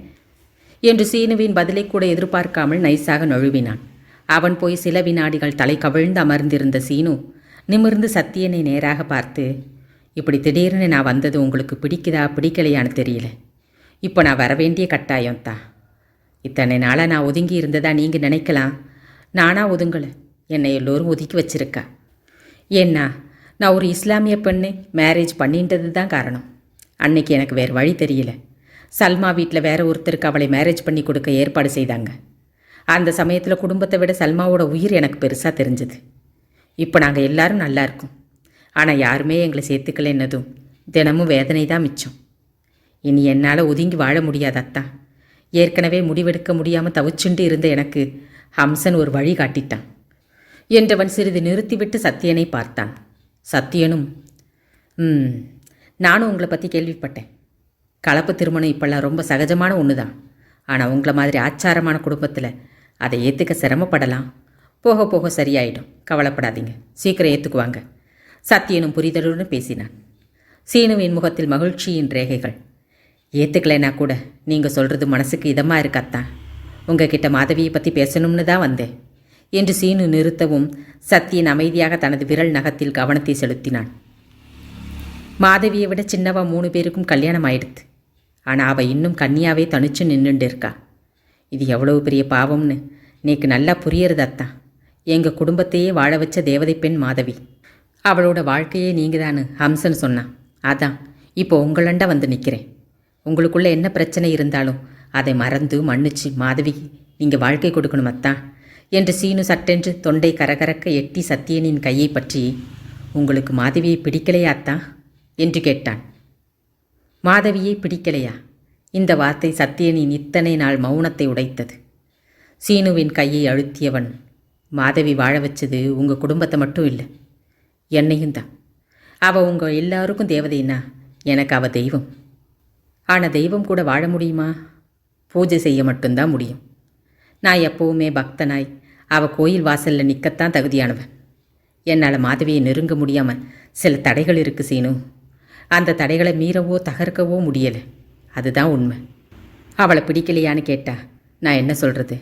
என்று சீனுவின் பதிலை கூட எதிர்பார்க்காமல் நைஸாக நழுவினான். அவன் போய் சில வினாடிகள் தலை கவிழ்ந்து அமர்ந்திருந்த சீனு நிமிர்ந்து சத்தியனை நேராக பார்த்து, இப்படி திடீர்னு நான் வந்தது உங்களுக்கு பிடிக்குதா பிடிக்கலையான்னு தெரியல. இப்போ நான் வரவேண்டிய கட்டாயம் தான். இத்தனை நாளாக நான் ஒதுங்கி இருந்ததா நீங்கள் நினைக்கலாம். நானாக ஒதுங்கலை, என்னை எல்லோரும் ஒதுக்கி வச்சிருக்கா. ஏன்னா நான் ஒரு இஸ்லாமிய பெண்ணை மேரேஜ் பண்ணின்றது தான் காரணம். அன்னைக்கு எனக்கு வேறு வழி தெரியல. சல்மா வீட்டில் வேற ஒருத்தருக்கு அவளை மேரேஜ் பண்ணி கொடுக்க ஏற்பாடு செய்தாங்க. அந்த சமயத்தில் குடும்பத்தை விட சல்மாவோட உயிர் எனக்கு பெருசாக தெரிஞ்சுது. இப்போ நாங்கள் எல்லாரும் நல்லா இருக்கோம். ஆனால் யாருமே எங்களை சேர்த்துக்கலைன்னதும் தினமும் வேதனை தான் மிச்சம். இனி என்னால் ஒதுங்கி வாழ முடியாதத்தான். ஏற்கனவே முடிவெடுக்க முடியாமல் தவிச்சுண்டு இருந்த எனக்கு ஹம்சன் ஒரு வழி காட்டிட்டான் என்றவன் சிறிது நிறுத்திவிட்டு சத்தியனை பார்த்தான். சத்தியனும், நானும் உங்களை பற்றி கேள்விப்பட்டேன். கலப்பு திருமணம் இப்பெல்லாம் ரொம்ப சகஜமான ஒன்று தான். ஆனால் உங்களை மாதிரி ஆச்சாரமான குடும்பத்தில் அதை ஏற்றுக்க சிரமப்படலாம். போக போக சரியாயிடும், கவலைப்படாதீங்க, சீக்கிரம் ஏற்றுக்குவாங்க. சத்தியனும் புரிதலுடன் பேசினான். சீனுவின் முகத்தில் மகிழ்ச்சியின் ரேகைகள். ஏற்றுக்கலைன்னா கூட நீங்கள் சொல்கிறது மனசுக்கு இதமாக இருக்காத்தான். உங்ககிட்ட மாதவியை பற்றி பேசணும்னு தான் வந்தேன் என்று சீனு நிறுத்தவும் சத்தியன் அமைதியாக தனது விரல் நகத்தில் கவனத்தை செலுத்தினான். மாதவியை விட சின்னவா 3 பேருக்கும் கல்யாணம் ஆயிடுது. ஆனால் அவள் இன்னும் கன்னியாவே தனிச்சு நின்றுண்டு இருக்கா. இது எவ்வளவு பெரிய பாவம்னு நீக்கு நல்லா புரியறதாத்தான். எங்கள் குடும்பத்தையே வாழ வச்ச தேவதை பெண் மாதவி. அவளோட வாழ்க்கையே நீங்கள் தானு ஹம்சன் சொன்னான். அதான் இப்போ உங்களண்ட வந்து நிற்கிறேன். உங்களுக்குள்ளே என்ன பிரச்சனை இருந்தாலும் அதை மறந்து மன்னிச்சு மாதவி நீங்கள் வாழ்க்கை கொடுக்கணும் அத்தான் என்று சீனு சட்டென்று தொண்டை கரகரக்க எட்டி சத்தியனின் கையை பற்றி, உங்களுக்கு மாதவியை பிடிக்கலையாத்தான் என்று கேட்டான். மாதவியை பிடிக்கலையா? இந்த வார்த்தை சத்தியனின் இத்தனை நாள் மௌனத்தை உடைத்தது. சீனுவின் கையை அழுத்தியவன், மாதவி வாழ வச்சது உங்கள் குடும்பத்தை மட்டும் இல்லை, என்னையும் தான். அவள் உங்கள் எல்லாருக்கும் தேவதைன்னா எனக்கு அவள் தெய்வம். ஆனால் தெய்வம் கூட வாழ முடியுமா? பூஜை செய்ய மட்டும்தான் முடியும். நான் எப்போவுமே பக்தனாய் அவள் கோயில் வாசலில் நிற்கத்தான் தகுதியானவன். என்னால் மாதவியை நெருங்க முடியாமல் சில தடைகள் இருக்குது சீனு. அந்த தடைகளை மீறவோ தகர்க்கவோ முடியலை, அதுதான் உண்மை. அவளை பிடிக்கலையான்னு கேட்டா நான் என்ன சொல்கிறது?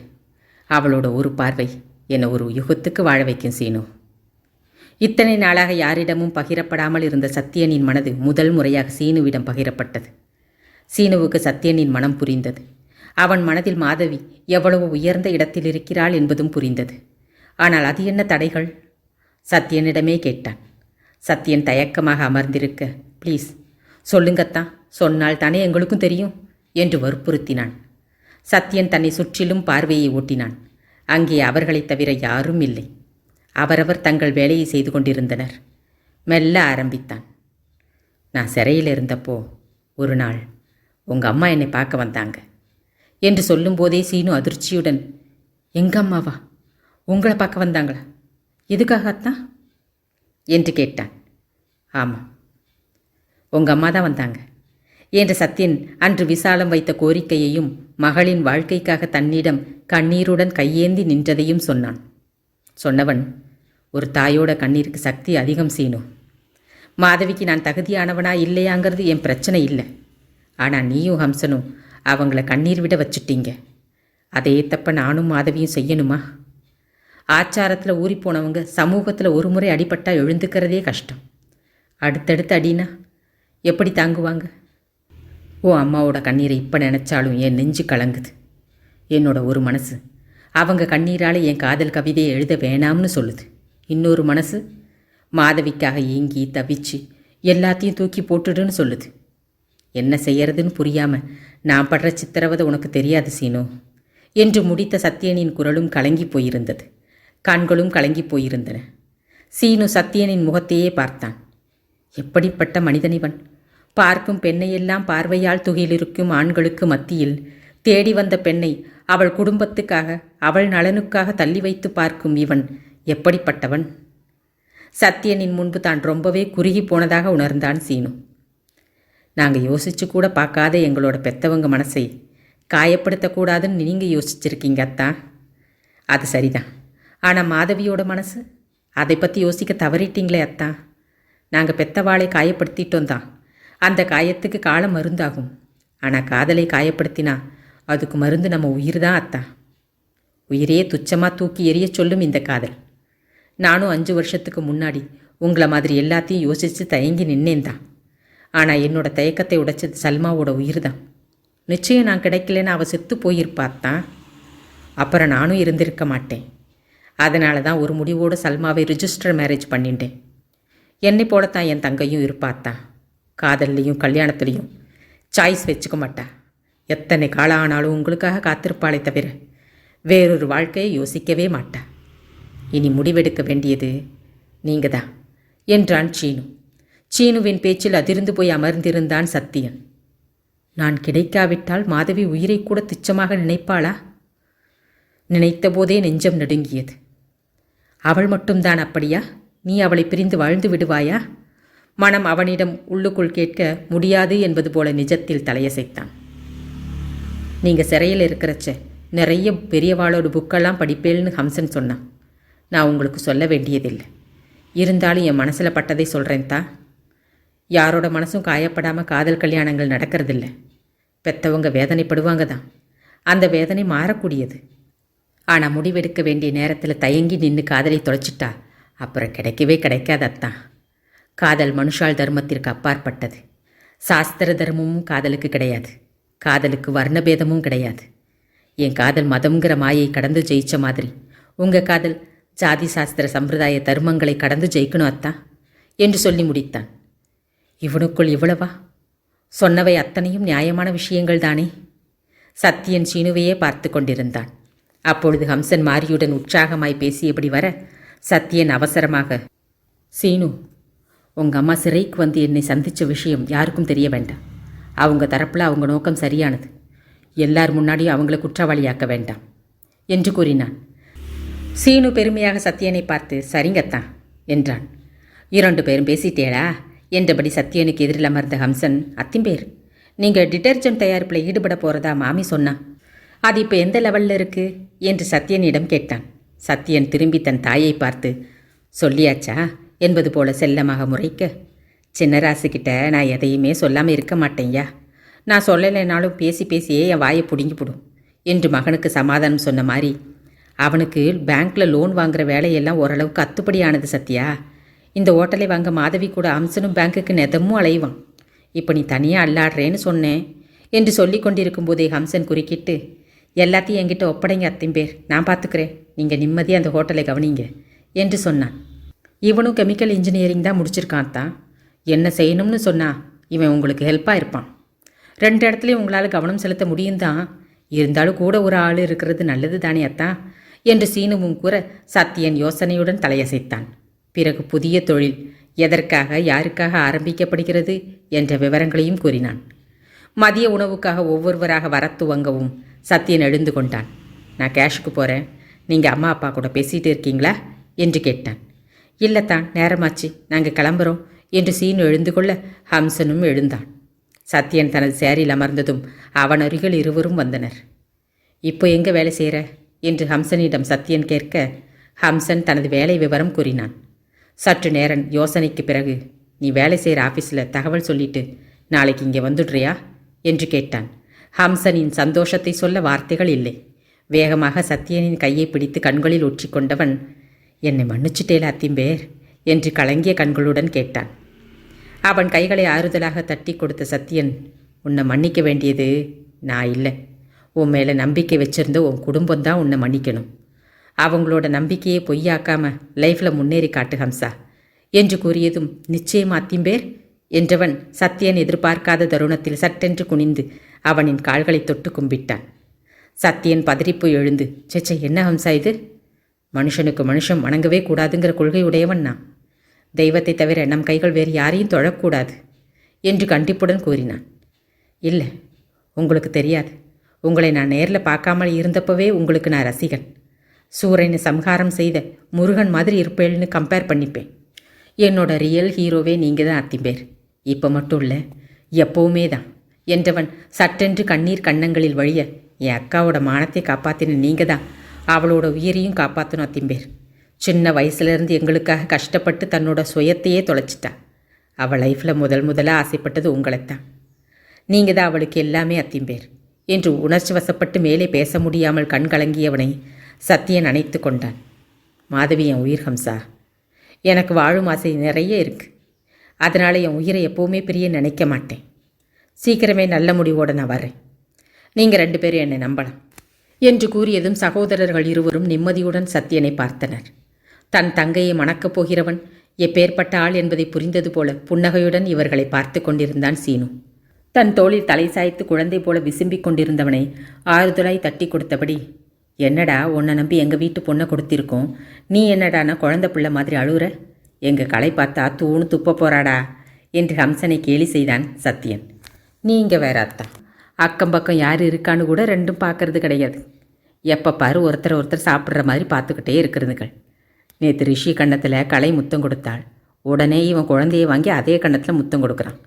அவளோட ஒரு பார்வை என்னை ஒரு யுகத்துக்கு வாழ வைக்கும் சீனு. இத்தனை நாளாக யாரிடமும் பகிரப்படாமல் இருந்த சத்தியனின் மனது முதல் முறையாக சீனுவிடம் பகிரப்பட்டது. சீனுவுக்கு சத்தியனின் மனம் புரிந்தது. அவன் மனதில் மாதவி எவ்வளவு உயர்ந்த இடத்தில் இருக்கிறாள் என்பதும் புரிந்தது. ஆனால் அது என்ன தடைகள்? சத்தியனிடமே கேட்டான். சத்தியன் தயக்கமாக அமர்ந்திருக்க, ப்ளீஸ் சொல்லுங்கத்தான், சொன்னால் தானே எங்களுக்கும் தெரியும் என்று வற்புறுத்தினான். சத்யன் தன்னை சுற்றிலும் பார்வையை ஓட்டினான். அங்கே அவர்களைத் தவிர யாரும் இல்லை. அவரவர் தங்கள் வேலையை செய்து கொண்டிருந்தனர். மெல்ல ஆரம்பித்தான். நான் சிறையில் இருந்தப்போ ஒரு நாள் உங்கள் அம்மா என்னை பார்க்க வந்தாங்க என்று சொல்லும்போதே சீனு அதிர்ச்சியுடன், எங்கள் அம்மாவா? உங்களை பார்க்க வந்தாங்களா? எதுக்காகத்தான் என்று கேட்டான். ஆமாம், உங்கள் அம்மா தான் வந்தாங்க என்ற சத்யன் அன்று விசாலம் வைத்த கோரிக்கையையும் மகளின் வாழ்க்கைக்காக தன்னிடம் கண்ணீருடன் கையேந்தி நின்றதையும் சொன்னான். சொன்னவன், ஒரு தாயோட கண்ணீருக்கு சக்தி அதிகம் சீனு. மாதவிக்கு நான் தகுதியானவனா இல்லையாங்கிறது என் பிரச்சனை இல்லை. ஆனால் நீயும் ஹம்சனும் அவங்கள கண்ணீர் விட வச்சுட்டீங்க. அதே தப்ப நானும் மாதவியும் செய்யணுமா? ஆச்சாரத்தில் ஊறிப்போனவங்க சமூகத்தில் ஒரு முறை அடிபட்டா எழுந்துக்கிறதே கஷ்டம். அடுத்தடுத்து அடினா எப்படி தாங்குவாங்க? ஓ அம்மாவோட கண்ணீரை இப்போ நினச்சாலும் என் நெஞ்சு கலங்குது. என்னோட ஒரு மனசு அவங்க கண்ணீரால் என் காதல் கவிதையை எழுத வேணாம்னு சொல்லுது. இன்னொரு மனசு மாதவிக்காக ஏங்கி தவிச்சு எல்லாத்தையும் தூக்கி போட்டுடுன்னு சொல்லுது. என்ன செய்யறதுன்னு புரியாமல் நான் படுற சித்திரவதை உனக்கு தெரியாது சீனு என்று முடித்த சத்யனின் குரலும் கலங்கி போயிருந்தது. கண்களும் கலங்கி போயிருந்தன. சீனு சத்யனின் முகத்தையே பார்த்தான். எப்படிப்பட்ட மனிதனிவன்! பார்க்கும் பெண்ணையெல்லாம் பார்வையால் துகிலிருக்கும் ஆண்களுக்கு மத்தியில் தேடி வந்த பெண்ணை அவள் குடும்பத்துக்காக அவள் நலனுக்காக தள்ளி வைத்து பார்க்கும் இவன் எப்படிப்பட்டவன்! சத்யனின் முன்பு தான் ரொம்பவே குறுகி போனதாக உணர்ந்தான் சீனு. நாங்கள் யோசிச்சு கூட பார்க்காத எங்களோட பெத்தவங்க மனசை காயப்படுத்தக்கூடாதுன்னு நீங்கள் யோசிச்சிருக்கீங்க அத்தா. அது சரிதான். ஆனால் மாதவியோட மனசு, அதை பற்றி யோசிக்க தவறிட்டீங்களே அத்தா. நாங்கள் பெத்தவாளை காயப்படுத்திட்டோம் தான். அந்த காயத்துக்கு காலம் மருந்தாகும். ஆனால் காதலை காயப்படுத்தினா அதுக்கு மருந்து நம்ம உயிர் தான் அத்தா. உயிரையே துச்சமாக தூக்கி எறிய சொல்லும் இந்த காதல். நானும் 5 வருஷத்துக்கு முன்னாடி உங்களை மாதிரி எல்லாத்தையும் யோசித்து தயங்கி நின்னேன் தான். ஆனால் என்னோட தயக்கத்தை உடைச்சது சல்மாவோட உயிர் தான். நிச்சயம் நான் கிடைக்கலன்னு அவள் செத்து போயிருப்பாத்தான். அப்புறம் நானும் இருந்திருக்க மாட்டேன். அதனால தான் ஒரு முடிவோடு சல்மாவை ரிஜிஸ்டர் மேரேஜ் பண்ணிட்டேன். என்னை போலத்தான் என் தங்கையும் இருப்பாத்தான். காதல்லையும் கல்யாணத்துலேயும் சாய்ஸ் வச்சுக்க மாட்டா. எத்தனை காலம் ஆனாலும் உங்களுக்காக காத்திருப்பாளே தவிர வேறொரு வாழ்க்கையை யோசிக்கவே மாட்டா. இனி முடிவெடுக்க வேண்டியது நீங்கள் தான் என்றான் சீனு. சீனுவின் பேச்சில் அதிர்ந்து போய் அமர்ந்திருந்தான் சத்தியன். நான் கிடைக்காவிட்டால் மாதவி உயிரை கூட துச்சமாக நினைப்பாளா? நினைத்த போதே நெஞ்சம் நடுங்கியது. அவள் மட்டும்தான் அப்படியா? நீ அவளை பிரிந்து வாழ்ந்து விடுவாயா? மனம் அவனிடம் உள்ளுக்குள் கேட்க முடியாது என்பது போல நிஜத்தில் தலையசைத்தான். நீங்கள் சிறையில் இருக்கிறச்ச நிறைய பெரியவாளோட புக்கெல்லாம் படிப்பேல்னு ஹம்சன் சொன்னான். நான் உங்களுக்கு சொல்ல வேண்டியதில்லை. இருந்தாலும் என் மனசில் பட்டதை சொல்கிறேன் தான். யாரோட மனசும் காயப்படாமல் காதல் கல்யாணங்கள் நடக்கிறதில்ல. பெற்றவங்க வேதனைப்படுவாங்க தான். அந்த வேதனை மாறக்கூடியது. ஆனால் முடிவெடுக்க வேண்டிய நேரத்தில் தயங்கி நின்று காதலை தொலைச்சிட்டா அப்புறம் கிடைக்கவே கிடைக்காதத்தான். காதல் மனுஷால் தர்மத்திற்கு அப்பாற்பட்டது. சாஸ்திர தர்மமும் காதலுக்கு கிடையாது. காதலுக்கு வர்ணபேதமும் கிடையாது. என் காதல் மதம்ங்கிற மாயை கடந்து ஜெயிச்ச மாதிரி உங்கள் காதல் ஜாதி சாஸ்திர சம்பிரதாய தர்மங்களை கடந்து ஜெயிக்கணும் அத்தான் என்று சொல்லி முடித்தான். இவனுக்குள் இவ்வளவா? சொன்னவை அத்தனையும் நியாயமான விஷயங்கள் தானே? சத்தியன் சீனுவையே பார்த்து கொண்டிருந்தான். அப்பொழுது ஹம்சன் மாரியுடன் உற்சாகமாய் பேசியபடி வர சத்தியன் அவசரமாக, சீனு, உங்கள் அம்மா சிறைக்கு வந்து என்னை சந்தித்த விஷயம் யாருக்கும் தெரிய வேண்டாம். அவங்க தரப்பில் அவங்க நோக்கம் சரியானது. எல்லார் முன்னாடியும் அவங்கள குற்றவாளியாக்க வேண்டாம் என்று கூறினான். சீனு பெருமையாக சத்தியனை பார்த்து, சரிங்கத்தான் என்றான். 2 பேரும் பேசிட்டேடா என்றபடி சத்தியனுக்கு எதிரில் அமர்ந்த ஹம்சன், அத்திம்பேர், நீங்கள் டிட்டர்ஜென்ட் தயாரிப்பில் ஈடுபட போகிறதா மாமி சொன்னா. அது இப்போ எந்த லெவலில் இருக்குது என்று சத்தியனிடம் கேட்டான். சத்தியன் திரும்பி தன் தாயை பார்த்து, சொல்லியாச்சா என்பது போல செல்லமாக முறைக்க, சின்னராசுக்கிட்ட நான் எதையுமே சொல்லாமல் இருக்க மாட்டேன்யா. நான் சொல்லலைனாலும் பேசி பேசியே என் வாயை பிடுங்கிவிடும் என்று மகனுக்கு சமாதானம் சொன்ன மாதிரி, அவனுக்கு பேங்க்கில் லோன் வாங்குகிற வேலையெல்லாம் ஓரளவுக்கு அத்துப்படியானது சத்யா. இந்த ஓட்டலை வாங்க மாதவி கூட அம்சனும் பேங்க்குக்கு நெதமும் அலைவான். இப்போ நீ தனியாக அல்லாடுறேன்னு சொன்னேன் என்று சொல்லி கொண்டிருக்கும் போதே ஹம்சன் குறுக்கிட்டு, எல்லாத்தையும் என்கிட்ட ஒப்படைங்க அத்திம்பேர், நான் பார்த்துக்கிறேன், நீங்கள் நிம்மதியாக அந்த ஹோட்டலை கவனிங்க என்று சொன்னான். இவனும் கெமிக்கல் இன்ஜினியரிங் தான் முடிச்சிருக்கான் தான். என்ன செய்யணும்னு சொன்னா இவன் உங்களுக்கு ஹெல்ப்பாக இருப்பான். 2 இடத்துலையும் உங்களால் கவனம் செலுத்த முடியும் தான். இருந்தாலும் கூட ஒரு ஆள் இருக்கிறது நல்லது தானே அத்தா என்று சீனுவும் கூற சத்தியன் யோசனையுடன் தலையசைத்தான். பிறகு புதிய தொழில் எதற்காக யாருக்காக ஆரம்பிக்கப்படுகிறது என்ற விவரங்களையும் கூறினான். மதிய உணவுக்காக ஒவ்வொருவராக வர துவங்கவும் சத்தியன் எழுந்து கொண்டான். நான் கேஷுக்கு போகிறேன், நீங்கள் அம்மா அப்பா கூட பேசிகிட்டு இருக்கீங்களா என்று கேட்டான். இல்லைத்தான், நேரமாச்சு, நாங்கள் கிளம்புறோம் என்று சீனு எழுந்து கொள்ள ஹம்சனும் எழுந்தான். சத்தியன் தனது சேரில் அமர்ந்ததும் அவன் அருகில் இருவரும் வந்தனர். இப்போ எங்கே வேலை செய்கிற என்று ஹம்சனிடம் சத்தியன் கேட்க ஹம்சன் தனது வேலை விவரம் கூறினான். சற்று நேரம் யோசனைக்கு பிறகு, நீ வேலை செய்கிற ஆஃபீஸில் தகவல் சொல்லிட்டு நாளைக்கு இங்கே வந்துடுறியா என்று கேட்டான். ஹம்சனின் சந்தோஷத்தை சொல்ல வார்த்தைகள் இல்லை. வேகமாக சத்தியனின் கையை பிடித்து கண்களில் ஒற்றிக்கொண்டவன், என்னை மன்னிச்சுட்டேல அத்திம்பேர் என்று கலங்கிய கண்களுடன் கேட்டான். அவன் கைகளை ஆறுதலாக தட்டி கொடுத்த சத்தியன், உன்னை மன்னிக்க வேண்டியது நான் இல்லை, உன் மேலே நம்பிக்கை வச்சிருந்த உன் குடும்பம்தான் உன்னை மன்னிக்கணும். அவங்களோட நம்பிக்கையை பொய்யாக்காம லைஃப்பில் முன்னேறி காட்டு ஹம்சா என்று கூறியதும், நிச்சயமா அத்திம்பேர் என்றவன் சத்தியன் எதிர்பார்க்காத தருணத்தில் சட்டென்று குனிந்து அவனின் கால்களை தொட்டு கும்பிட்டான். சத்தியன் பதறிப்பு எழுந்து, சேச்சை என்ன ஹம்சா இது? மனுஷனுக்கு மனுஷன் வணங்கவே கூடாதுங்கிற கொள்கை உடையவன் நான். தெய்வத்தை தவிர நம் கைகள் வேறு யாரையும் தொழக்கூடாது என்று கண்டிப்புடன் கூறினான். இல்லை, உங்களுக்கு தெரியாது. உங்களை நான் நேரில் பார்க்காமல் இருந்தப்பவே உங்களுக்கு நான் ரசிகன். சூரனை சம்ஹாரம் செய்த முருகன் மாதிரி இருப்பேன்னு கம்பேர் பண்ணிப்பேன். என்னோட ரியல் ஹீரோவே நீங்கள் தான் அத்திம்பேர். இப்போ மட்டும் இல்லை, எப்போவுமே தான் என்றவன் சட்டென்று கண்ணீர் கன்னங்களில் வழிய, என் அக்காவோட மானத்தை காப்பாற்றின நீங்கள் தான் அவளோட உயிரையும் காப்பாற்றணும் அத்திம்பேர். சின்ன வயசுலேருந்து எங்களுக்காக கஷ்டப்பட்டு தன்னோட சுயத்தையே தொலைச்சிட்டா. அவள் லைஃப்பில் முதலாக ஆசைப்பட்டது உங்களைத்தான். நீங்கள் தான் அவளுக்கு எல்லாமே அத்திம்பேர் என்று உணர்ச்சி வசப்பட்டு மேலே பேச முடியாமல் கண் கலங்கியவனை சத்தியன் அணைத்து கொண்டான். மாதவி என் உயிர் ஹம்சா, எனக்கு வாழும் ஆசை நிறைய இருக்குது. அதனால் என் உயிரை எப்போவுமே பிரிய நினைக்க மாட்டேன். சீக்கிரமே நல்ல முடிவோடு நான் வரேன். நீங்கள் 2 பேரும் என்னை நம்பலாம் என்று கூறியதும் சகோதரர்கள் இருவரும் நிம்மதியுடன் சத்தியனை பார்த்தனர். தன் தங்கையை மணக்கப் போகிறவன் எப்பேற்பட்ட ஆள் என்பதை புரிந்தது போல புன்னகையுடன் இவர்களை பார்த்து கொண்டிருந்தான் சீனு. தன் தோளில் தலை சாய்த்து குழந்தை போல விசும்பிக் கொண்டிருந்தவனை ஆறுதலாய் தட்டி கொடுத்தபடி, என்னடா உன்னை நம்பி எங்கள் வீட்டு பொண்ணை கொடுத்திருக்கோம், நீ என்னடானா குழந்தை பிள்ளை மாதிரி அழுகுற? எங்கள் களை பார்த்தா தூணு துப்ப போறாடா என்று ஹம்சனை கேலி செய்தான் சத்தியன். நீங்கள் வேற அத்தா, அக்கம் பக்கம் யார் இருக்கான்னு கூட 2ம் பார்க்கறது கிடையாது. எப்போ பாரு ஒருத்தர் சாப்பிட்ற மாதிரி பார்த்துக்கிட்டே இருக்கிறதுகள். நேற்று ரிஷி கன்னத்தில் களை முத்தம் கொடுத்தாள். உடனே இவன் குழந்தையை வாங்கி அதே கன்னத்தில் முத்தம் கொடுக்குறான்.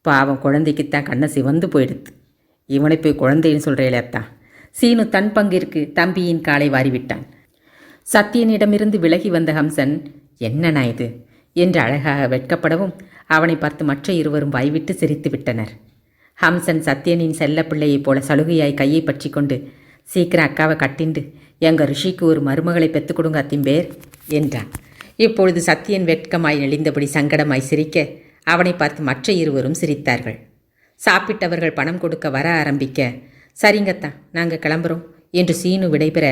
பாவம் குழந்தைக்குத்தான் கண்ணை சிவந்து போயிடுது. இவனை போய் குழந்தைன்னு சொல்கிறேலேத்தான். சீனு தன் பங்கிற்கு தம்பியின் காலை வாரிவிட்டான். சத்தியனிடமிருந்து விலகி வந்த ஹம்சன், என்னண்ணா இது என்று அழகாக வெட்கப்படவும் அவனை பார்த்து மற்ற இருவரும் வாய்விட்டு சிரித்து விட்டனர். ஹம்சன் சத்தியனின் செல்ல பிள்ளையைப் போல சலுகையாய் கையை பற்றி கொண்டு, சீக்கிரம் அக்காவை கட்டிண்டு எங்கள் ரிஷிக்கு ஒரு மருமகளை பெற்றுக் கொடுங்க அத்திம்பேர் என்றான். இப்பொழுது சத்தியன் வெட்கமாய் நெளிந்தபடி சங்கடமாய் சிரிக்க அவனை பார்த்து மற்ற இருவரும் சிரித்தார்கள். சாப்பிட்டவர்கள் பணம் கொடுக்க வர ஆரம்பிக்க, சரிங்கத்தா நாங்கள் கிளம்புறோம் என்று சீனு விடைபெற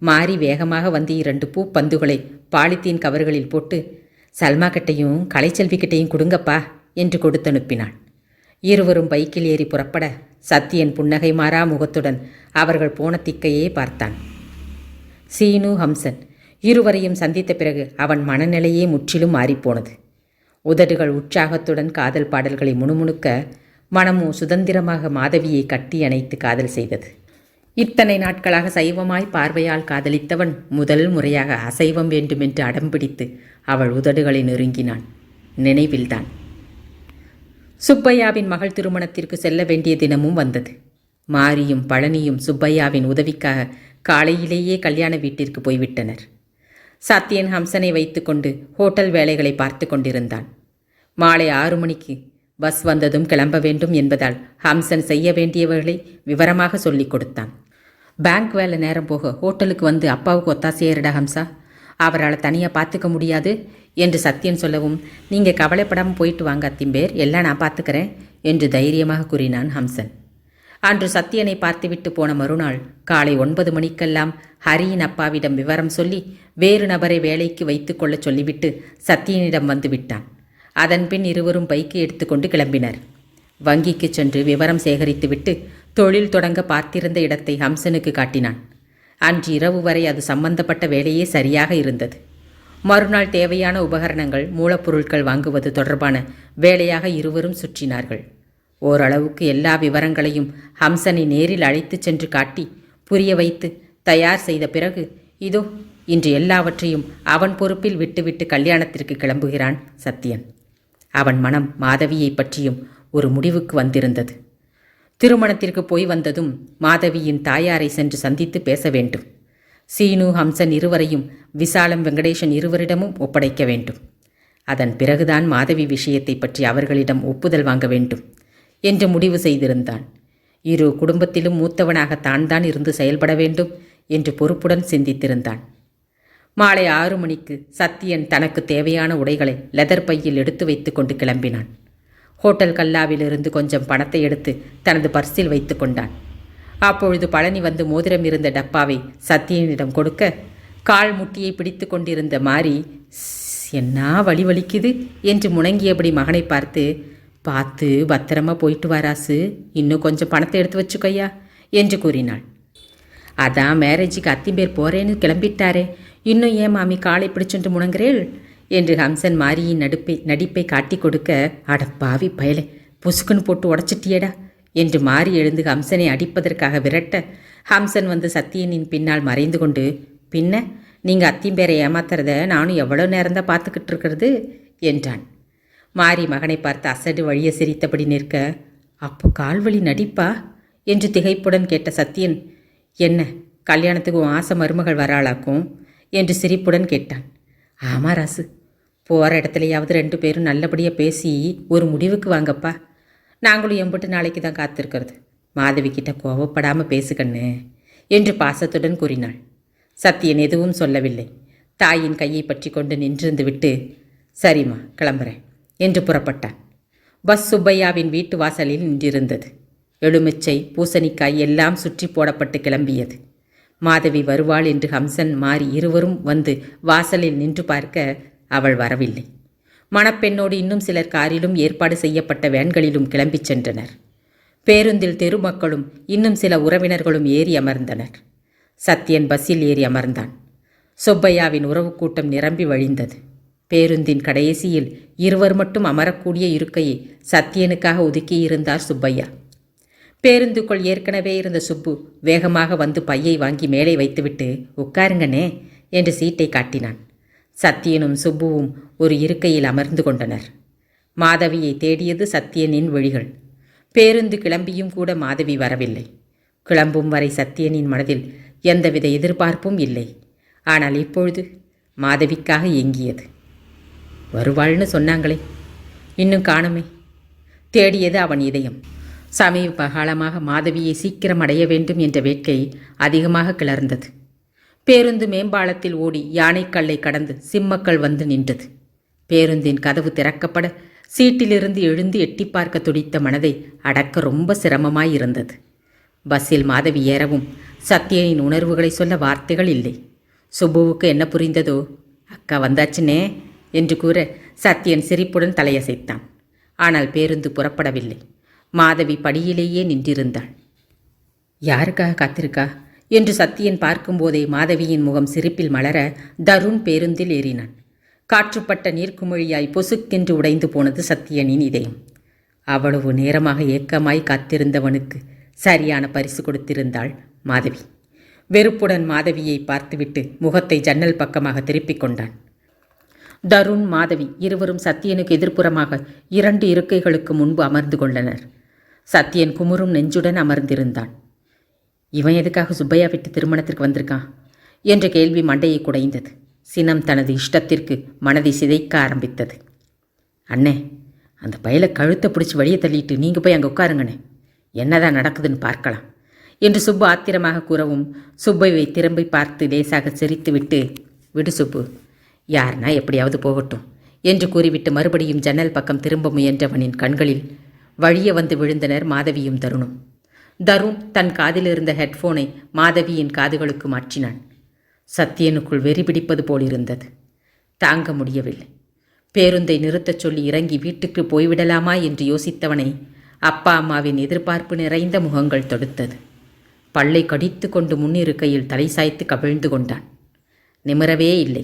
மாறி வேகமாக வந்து 2 பூப்பந்துகளை பாலித்தீன் கவர்களில் போட்டு, சல்மா கிட்டையும் கலைச்செல்வி கிட்டையும் கொடுங்கப்பா என்று கொடுத்து அனுப்பினாள். இருவரும் பைக்கில் ஏறி புறப்பட சத்தியன் புன்னகை மாறா முகத்துடன் அவர்கள் போன திக்கையே பார்த்தான். சீனு ஹம்சன் இருவரையும் சந்தித்த பிறகு அவன் மனநிலையே முற்றிலும் மாறிப்போனது. உதடுகள் உற்சாகத்துடன் காதல் பாடல்களை முணுமுணுக்க, மனமோ சுதந்திரமாக மாதவியை கட்டி அணைத்து காதல் செய்தது. இத்தனை நாட்களாக சைவமாய் பார்வையால் காதலித்தவன் முதல் முறையாக அசைவம் வேண்டுமென்று அடம்பிடித்து அவள் உதடுகளை நெருங்கினான். நினைவில்தான். சுப்பையாவின் மகள் திருமணத்திற்கு செல்ல வேண்டிய தினமும் வந்தது. மாரியும் பழனியும் சுப்பையாவின் உதவிக்காக காலையிலேயே கல்யாண வீட்டிற்கு போய்விட்டனர். சத்தியன் ஹம்சனை வைத்துக்கொண்டு ஹோட்டல் வேலைகளை பார்த்து கொண்டிருந்தான். மாலை 6 மணிக்கு பஸ் வந்ததும் கிளம்ப வேண்டும் என்பதால் ஹம்சன் செய்ய வேண்டியவர்களை விவரமாக சொல்லிக் கொடுத்தான். பேங்க் வேலை நேரம் போக ஹோட்டலுக்கு வந்து அப்பாவுக்கு ஒத்தாசையேறடா ஹம்சா, அவரால் தனியாக பார்த்துக்க முடியாது என்று சத்தியன் சொல்லவும், நீங்கள் கவலைப்படாமல் போயிட்டு வாங்க அத்திம்பேர், எல்லாம் நான் பார்த்துக்கிறேன் என்று தைரியமாக கூறினான் ஹம்சன். அன்று சத்தியனை பார்த்துவிட்டு போன மறுநாள் காலை 9 மணிக்கெல்லாம் ஹரியின் அப்பாவிடம் விவரம் சொல்லி வேறு நபரை வேலைக்கு வைத்துக்கொள்ள சொல்லிவிட்டு சத்தியனிடம் வந்து விட்டான். அதன்பின் இருவரும் பைக்கை எடுத்துக்கொண்டு கிளம்பினர். வங்கிக்கு சென்று விவரம் சேகரித்துவிட்டு தொழில் தொடங்க பார்த்திருந்த இடத்தை ஹம்சனுக்கு காட்டினான். அன்று இரவு வரை அது சம்பந்தப்பட்ட வேலையே சரியாக இருந்தது. மறுநாள் தேவையான உபகரணங்கள், மூலப்பொருட்கள் வாங்குவது தொடர்பான வேலையாக இருவரும் சுற்றினார்கள். ஓரளவுக்கு எல்லா விவரங்களையும் ஹம்சனை நேரில் அழைத்துச் சென்று காட்டி புரிய வைத்து தயார் செய்த பிறகு, இதோ இன்று எல்லாவற்றையும் அவன் பொறுப்பில் விட்டுவிட்டு கல்யாணத்திற்கு கிளம்புகிறான் சத்யன். அவன் மனம் மாதவியை பற்றியும் ஒரு முடிவுக்கு வந்திருந்தது. திருமணத்திற்கு போய் வந்ததும் மாதவியின் தாயாரை சென்று சந்தித்து பேச வேண்டும். சீனு, ஹம்சன் இருவரையும் விசாலம், வெங்கடேசன் இருவரிடமும் ஒப்படைக்க வேண்டும். அதன் பிறகுதான் மாதவி விஷயத்தை பற்றி அவர்களிடம் ஒப்புதல் வாங்க வேண்டும் என்று முடிவு செய்திருந்தான். இரு குடும்பத்திலும் மூத்தவனாக தான் இருந்து செயல்பட வேண்டும் என்று பொறுப்புடன் சிந்தித்திருந்தான். மாலை 6 மணிக்கு சத்யன் தனக்கு தேவையான உடைகளை லெதர் பையில் எடுத்து வைத்து கொண்டு கிளம்பினான். ஹோட்டல் கல்லாவிலிருந்து கொஞ்சம் பணத்தை எடுத்து தனது பர்சில் வைத்து கொண்டான். அப்பொழுது பழனி வந்து மோதிரம் இருந்த டப்பாவை சத்யனிடம் கொடுக்க, கால் முட்டியை பிடித்து கொண்டிருந்த மாரி, என்ன வலி வலிக்குது என்று முணங்கியபடி மகனை பார்த்து பத்திரமா போயிட்டு வாராசு, இன்னும் கொஞ்சம் பணத்தை எடுத்து வச்சுக்கையா என்று கூறினாள். அதான் மேரேஜுக்கு அத்திம்பேர் போறேன்னு கிளம்பிட்டாரே, இன்னும் ஏன் மாமி காலை பிடிச்சுட்டு முணங்குறேள் என்று ஹம்சன் மாரியின் நடிப்பை காட்டி கொடுக்க, அடப்பாவி பயலே, புசுக்குன்னு போட்டு உடச்சிட்டியடா என்று மாறி எழுந்து ஹம்சனை அடிப்பதற்காக விரட்ட, ஹம்சன் வந்து சத்தியனின் பின்னால் மறைந்து கொண்டு, பின்ன நீங்கள் அத்திம்பேரை ஏமாத்துறத நானும் எவ்வளோ நேரம்தான் பார்த்துக்கிட்டு இருக்கிறது என்றான். மாரி மகனை பார்த்து அசடு வழிய சிரித்தபடி நிற்க, அப்போ கால்வழி நடிப்பா என்று திகைப்புடன் கேட்ட சத்தியன், என்ன கல்யாணத்துக்கு ஆசை மருமகள் வராளாக்கும் என்று சிரிப்புடன் கேட்டான். ஆமா ராசு, போகிற இடத்துலையாவது 2 பேரும் நல்லபடியாக பேசி ஒரு முடிவுக்கு வாங்கப்பா. நாங்களும் எம்பிட்டு நாளைக்கு தான் காத்திருக்கிறது. மாதவி கிட்ட கோவப்படாமல் பேசுகண்ணு என்று பாசத்துடன் கூறினாள். சத்தியன் எதுவும் சொல்லவில்லை. தாயின் கையை பற்றி கொண்டு நின்றிருந்து விட்டு, சரிம்மா கிளம்புறேன் என்று புறப்பட்டான். பஸ் சுப்பையாவின் வீட்டு வாசலில் நின்றிருந்தது. எலுமிச்சை, பூசணிக்காய் எல்லாம் சுற்றி போடப்பட்டு கிளம்பியது. மாதவி வருவாள் என்று ஹம்சன், மாறி இருவரும் வந்து வாசலில் நின்று பார்க்க அவள் வரவில்லை. மணப்பெண்ணோடு இன்னும் சிலர் காரிலும் ஏற்பாடு செய்யப்பட்ட வேன்களிலும் கிளம்பிச் சென்றனர். பேருந்தில் தெருமக்களும் இன்னும் சில உறவினர்களும் ஏறி அமர்ந்தனர். சத்யன் பஸ்ஸில் ஏறி அமர்ந்தான். சுப்பையாவின் உறவு கூட்டம் நிரம்பி வழிந்தது. பேருந்தின் கடைசியில் இருவர் மட்டும் அமரக்கூடிய இருக்கையை சத்யனுக்காக ஒதுக்கியிருந்தார் சுப்பையா. பேருந்துக்குள் ஏற்கனவே இருந்த சுப்பு வேகமாக வந்து பையை வாங்கி மேலே வைத்துவிட்டு, உட்காருங்கண்ணே என்று சீட்டை காட்டினான். சத்யனும் சுப்புவும் ஒரு இருக்கையில் அமர்ந்து கொண்டனர். மாதவியை தேடியது சத்யனின் விழிகள். பேருந்து கிளம்பியும் கூட மாதவி வரவில்லை. கிளம்பும் வரை சத்யனின் மனதில் எந்தவித எதிர்பார்ப்பும் இல்லை. ஆனால் இப்பொழுது மாதவிக்காக ஏங்கியது. வருவாள்னு சொன்னாங்களே, இன்னும் காணுமே. தேடியது அவன் இதயம். சமீப காலமாக மாதவியை சீக்கிரம் அடைய வேண்டும் என்ற வேட்கை அதிகமாக கிளர்ந்தது. பேருந்து மேம்பாலத்தில் ஓடி யானைக்கல்லை கடந்து சிம்மக்கல் வந்து நின்றது. பேருந்தின் கதவு திறக்கப்பட சீட்டிலிருந்து எழுந்து எட்டி பார்க்க துடித்த மனதை அடக்க ரொம்ப சிரமமாயிருந்தது. பஸ்ஸில் மாதவி ஏறவும் சத்யனின் உணர்வுகளை சொல்ல வார்த்தைகள் இல்லை. சுப்புவுக்கு என்ன புரிந்ததோ, அக்கா வந்தாச்சுனே என்று கூற சத்யன் சிரிப்புடன் தலையசைத்தான். ஆனால் பேருந்து புறப்படவில்லை. மாதவி படியிலேயே நின்றிருந்தாள். யாருக்காக காத்திருக்கா என்று சத்யன் பார்க்கும்போதே மாதவியின் முகம் சிரிப்பில் மலர தருண் பேருந்தில் ஏறினான். காற்றுப்பட்ட நீர்க்குமிழியாய் பொசுக்கென்று உடைந்து போனது சத்யனின் இதயம். அவ்வளவு நேரமாக ஏக்கமாய் காத்திருந்தவனுக்கு சரியான பரிசு கொடுத்திருந்தாள் மாதவி. வெறுப்புடன் மாதவியை பார்த்துவிட்டு முகத்தை ஜன்னல் பக்கமாக திருப்பிக் கொண்டான். தருண், மாதவி இருவரும் சத்யனுக்கு எதிர்ப்புறமாக 2 இருக்கைகளுக்கு முன்பு அமர்ந்து கொண்டனர். சத்யன் குமுறும் நெஞ்சுடன் அமர்ந்திருந்தான். இவன் எதுக்காக சுப்பையா விட்டு திருமணத்திற்கு வந்திருக்கான் என்ற கேள்வி மண்டையை குடைந்தது. சினம் தனது இஷ்டத்திற்கு மனதை சிதைக்க ஆரம்பித்தது. அண்ணே, அந்த பயலை கழுத்தை பிடிச்சி வழியை தள்ளிட்டு நீங்கள் போய் அங்கே உட்காருங்கண்ணே, என்னதான் நடக்குதுன்னு பார்க்கலாம் என்று சுப்பு ஆத்திரமாக கூறவும் சுப்பையை திரும்பி பார்த்து லேசாக சிரித்து விட்டு, விடு சுப்பு, யாருன்னா எப்படியாவது போகட்டும் என்று கூறிவிட்டு மறுபடியும் ஜன்னல் பக்கம் திரும்ப முயன்றவனின் கண்களில் வழிய வந்து விழுந்தனர் மாதவியும் தருணும். தருண் தன் காதில் இருந்த ஹெட்ஃபோனை மாதவியின் காதுகளுக்கு மாற்றினான். சத்யனுக்குள் வெறி பிடிப்பது போலிருந்தது. தாங்க முடியவில்லை. பேருந்தை நிறுத்தச் சொல்லி இறங்கி வீட்டுக்கு போய்விடலாமா என்று யோசித்தவனை அப்பா அம்மாவின் எதிர்பார்ப்பு நிறைந்த முகங்கள் தொடுத்தது. பல்லை கடித்து கொண்டு முன்னிருக்கையில் தலை சாய்த்து கவிழ்ந்து கொண்டான். நிமிரவே இல்லை.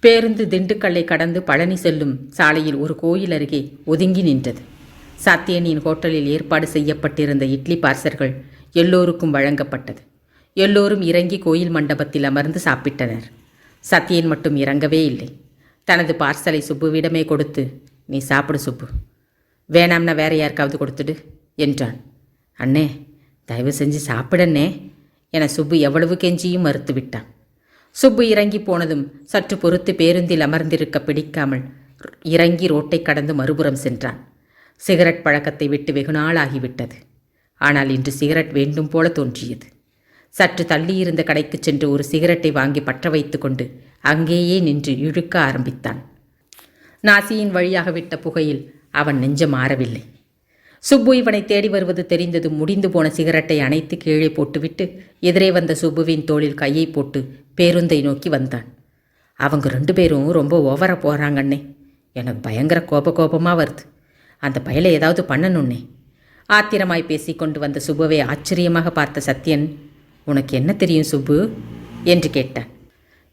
பேருந்து திண்டுக்கல்லை கடந்து பழனி செல்லும் சாலையில் ஒரு கோயில் அருகே ஒதுங்கி நின்றது. சத்தியனின் ஹோட்டலில் ஏற்பாடு செய்யப்பட்டிருந்த இட்லி பார்சல்கள் எல்லோருக்கும் வழங்கப்பட்டது. எல்லோரும் இறங்கி கோயில் மண்டபத்தில் அமர்ந்து சாப்பிட்டனர். சத்தியன் மட்டும் இறங்கவே இல்லை. தனது பார்சலை சுப்புவிடமே கொடுத்து, நீ சாப்பிடு சுப்பு, வேணாம்னா வேற யாருக்காவது கொடுத்துடு என்றான். அண்ணே, தயவு செஞ்சு சாப்பிடண்ணே என சுப்பு எவ்வளவு கெஞ்சியும் மறுத்து விட்டான். சுப்பு இறங்கி போனதும் சற்று பொறுத்து பேருந்தில் அமர்ந்திருக்க பிடிக்காமல் இறங்கி ரோட்டை கடந்து மறுபுறம் சென்றான். சிகரெட் பழக்கத்தை விட்டு வெகுநாள் ஆகிவிட்டது. ஆனால் இன்று சிகரெட் வேண்டும் போல தோன்றியது. சற்று தள்ளியிருந்த கடைக்கு சென்று ஒரு சிகரெட்டை வாங்கி பற்ற வைத்து கொண்டு அங்கேயே நின்று இழுக்க ஆரம்பித்தான். நாசியின் வழியாக விட்ட புகையில் அவன் நெஞ்சம் மாறவில்லை. சுப்பு இவனை தேடி வருவது தெரிந்ததும் முடிந்து போன சிகரெட்டை அணைத்து கீழே போட்டுவிட்டு எதிரே வந்த சுப்புவின் தோளில் கையை போட்டு பேருந்தை நோக்கி வந்தான். அவங்க 2 பேரும் ரொம்ப ஓவராக போகிறாங்கண்ணே. எனக்கு பயங்கர கோபமாக வருது. அந்த பயலை ஏதாவது பண்ணணுன்னே. ஆத்திரமாய் பேசிக்கொண்டு வந்த சுப்புவை ஆச்சரியமாக பார்த்த சத்யன், உனக்கு என்ன தெரியும் சுப்பு என்று கேட்டான்.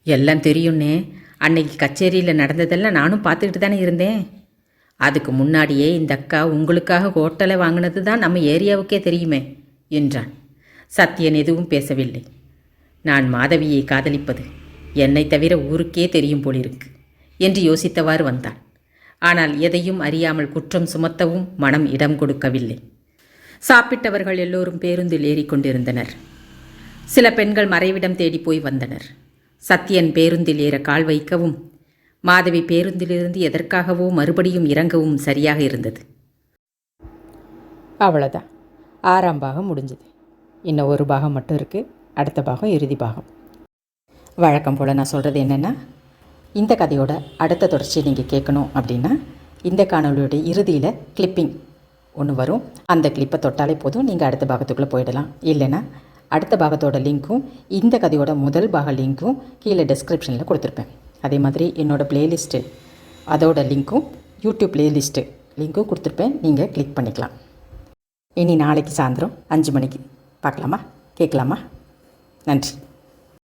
எல்லாம் தெரியும்னே. அன்னைக்கு கச்சேரியில் நடந்ததெல்லாம் நானும் பார்த்துக்கிட்டு தானே இருந்தேன். அதுக்கு முன்னாடியே இந்த அக்கா உங்களுக்காக ஹோட்டலை வாங்கினது தான் நம்ம ஏரியாவுக்கே தெரியுமே என்றான். சத்யன் எதுவும் பேசவில்லை. நான் மாதவியை காதலிப்பது என்னை தவிர ஊருக்கே தெரியும் போலிருக்கு என்று யோசித்தவாறு வந்தான். ஆனால் எதையும் அறியாமல் குற்றம் சுமத்தவும் மனம் இடம் கொடுக்கவில்லை. சாப்பிட்டவர்கள் எல்லோரும் பேருந்தில் ஏறிக்கொண்டிருந்தனர். சில பெண்கள் மறைவிடம் தேடி போய் வந்தனர். சத்யன் பேருந்தில் ஏற கால் வைக்கவும் மாதவி பேருந்திலிருந்து எதற்காகவோ மறுபடியும் இறங்கவும் சரியாக இருந்தது. அவ்வளோதான், 6ஆம் பாகம் முடிஞ்சது. இன்னும் ஒரு பாகம் மட்டும் இருக்குது. அடுத்த பாகம் இறுதி பாகம். வழக்கம் போல் நான் சொல்கிறது என்னென்னா, இந்த கதையோட அடுத்த தொடர்ச்சியை நீங்கள் கேட்கணும் அப்படின்னா இந்த காணொலியோட இறுதியில் கிளிப்பிங் ஒன்று வரும். அந்த கிளிப்பை தொட்டாலே போதும், நீங்கள் அடுத்த பாகத்துக்குள்ளே போயிடலாம். இல்லைன்னா அடுத்த பாகத்தோட லிங்க்கும் இந்த கதையோட முதல் பாக லிங்க்கும் கீழே டெஸ்கிரிப்ஷனில் கொடுத்துருப்பேன். அதே மாதிரி என்னோடய ப்ளேலிஸ்ட்டு அதோட லிங்க்கும் யூடியூப் ப்ளேலிஸ்ட்டு லிங்க்கும் கொடுத்துருப்பேன். நீங்கள் கிளிக் பண்ணிக்கலாம். இனி நாளைக்கு சாயந்தரம் 5 மணிக்கு பார்க்கலாமா, கேட்கலாமா? நன்றி.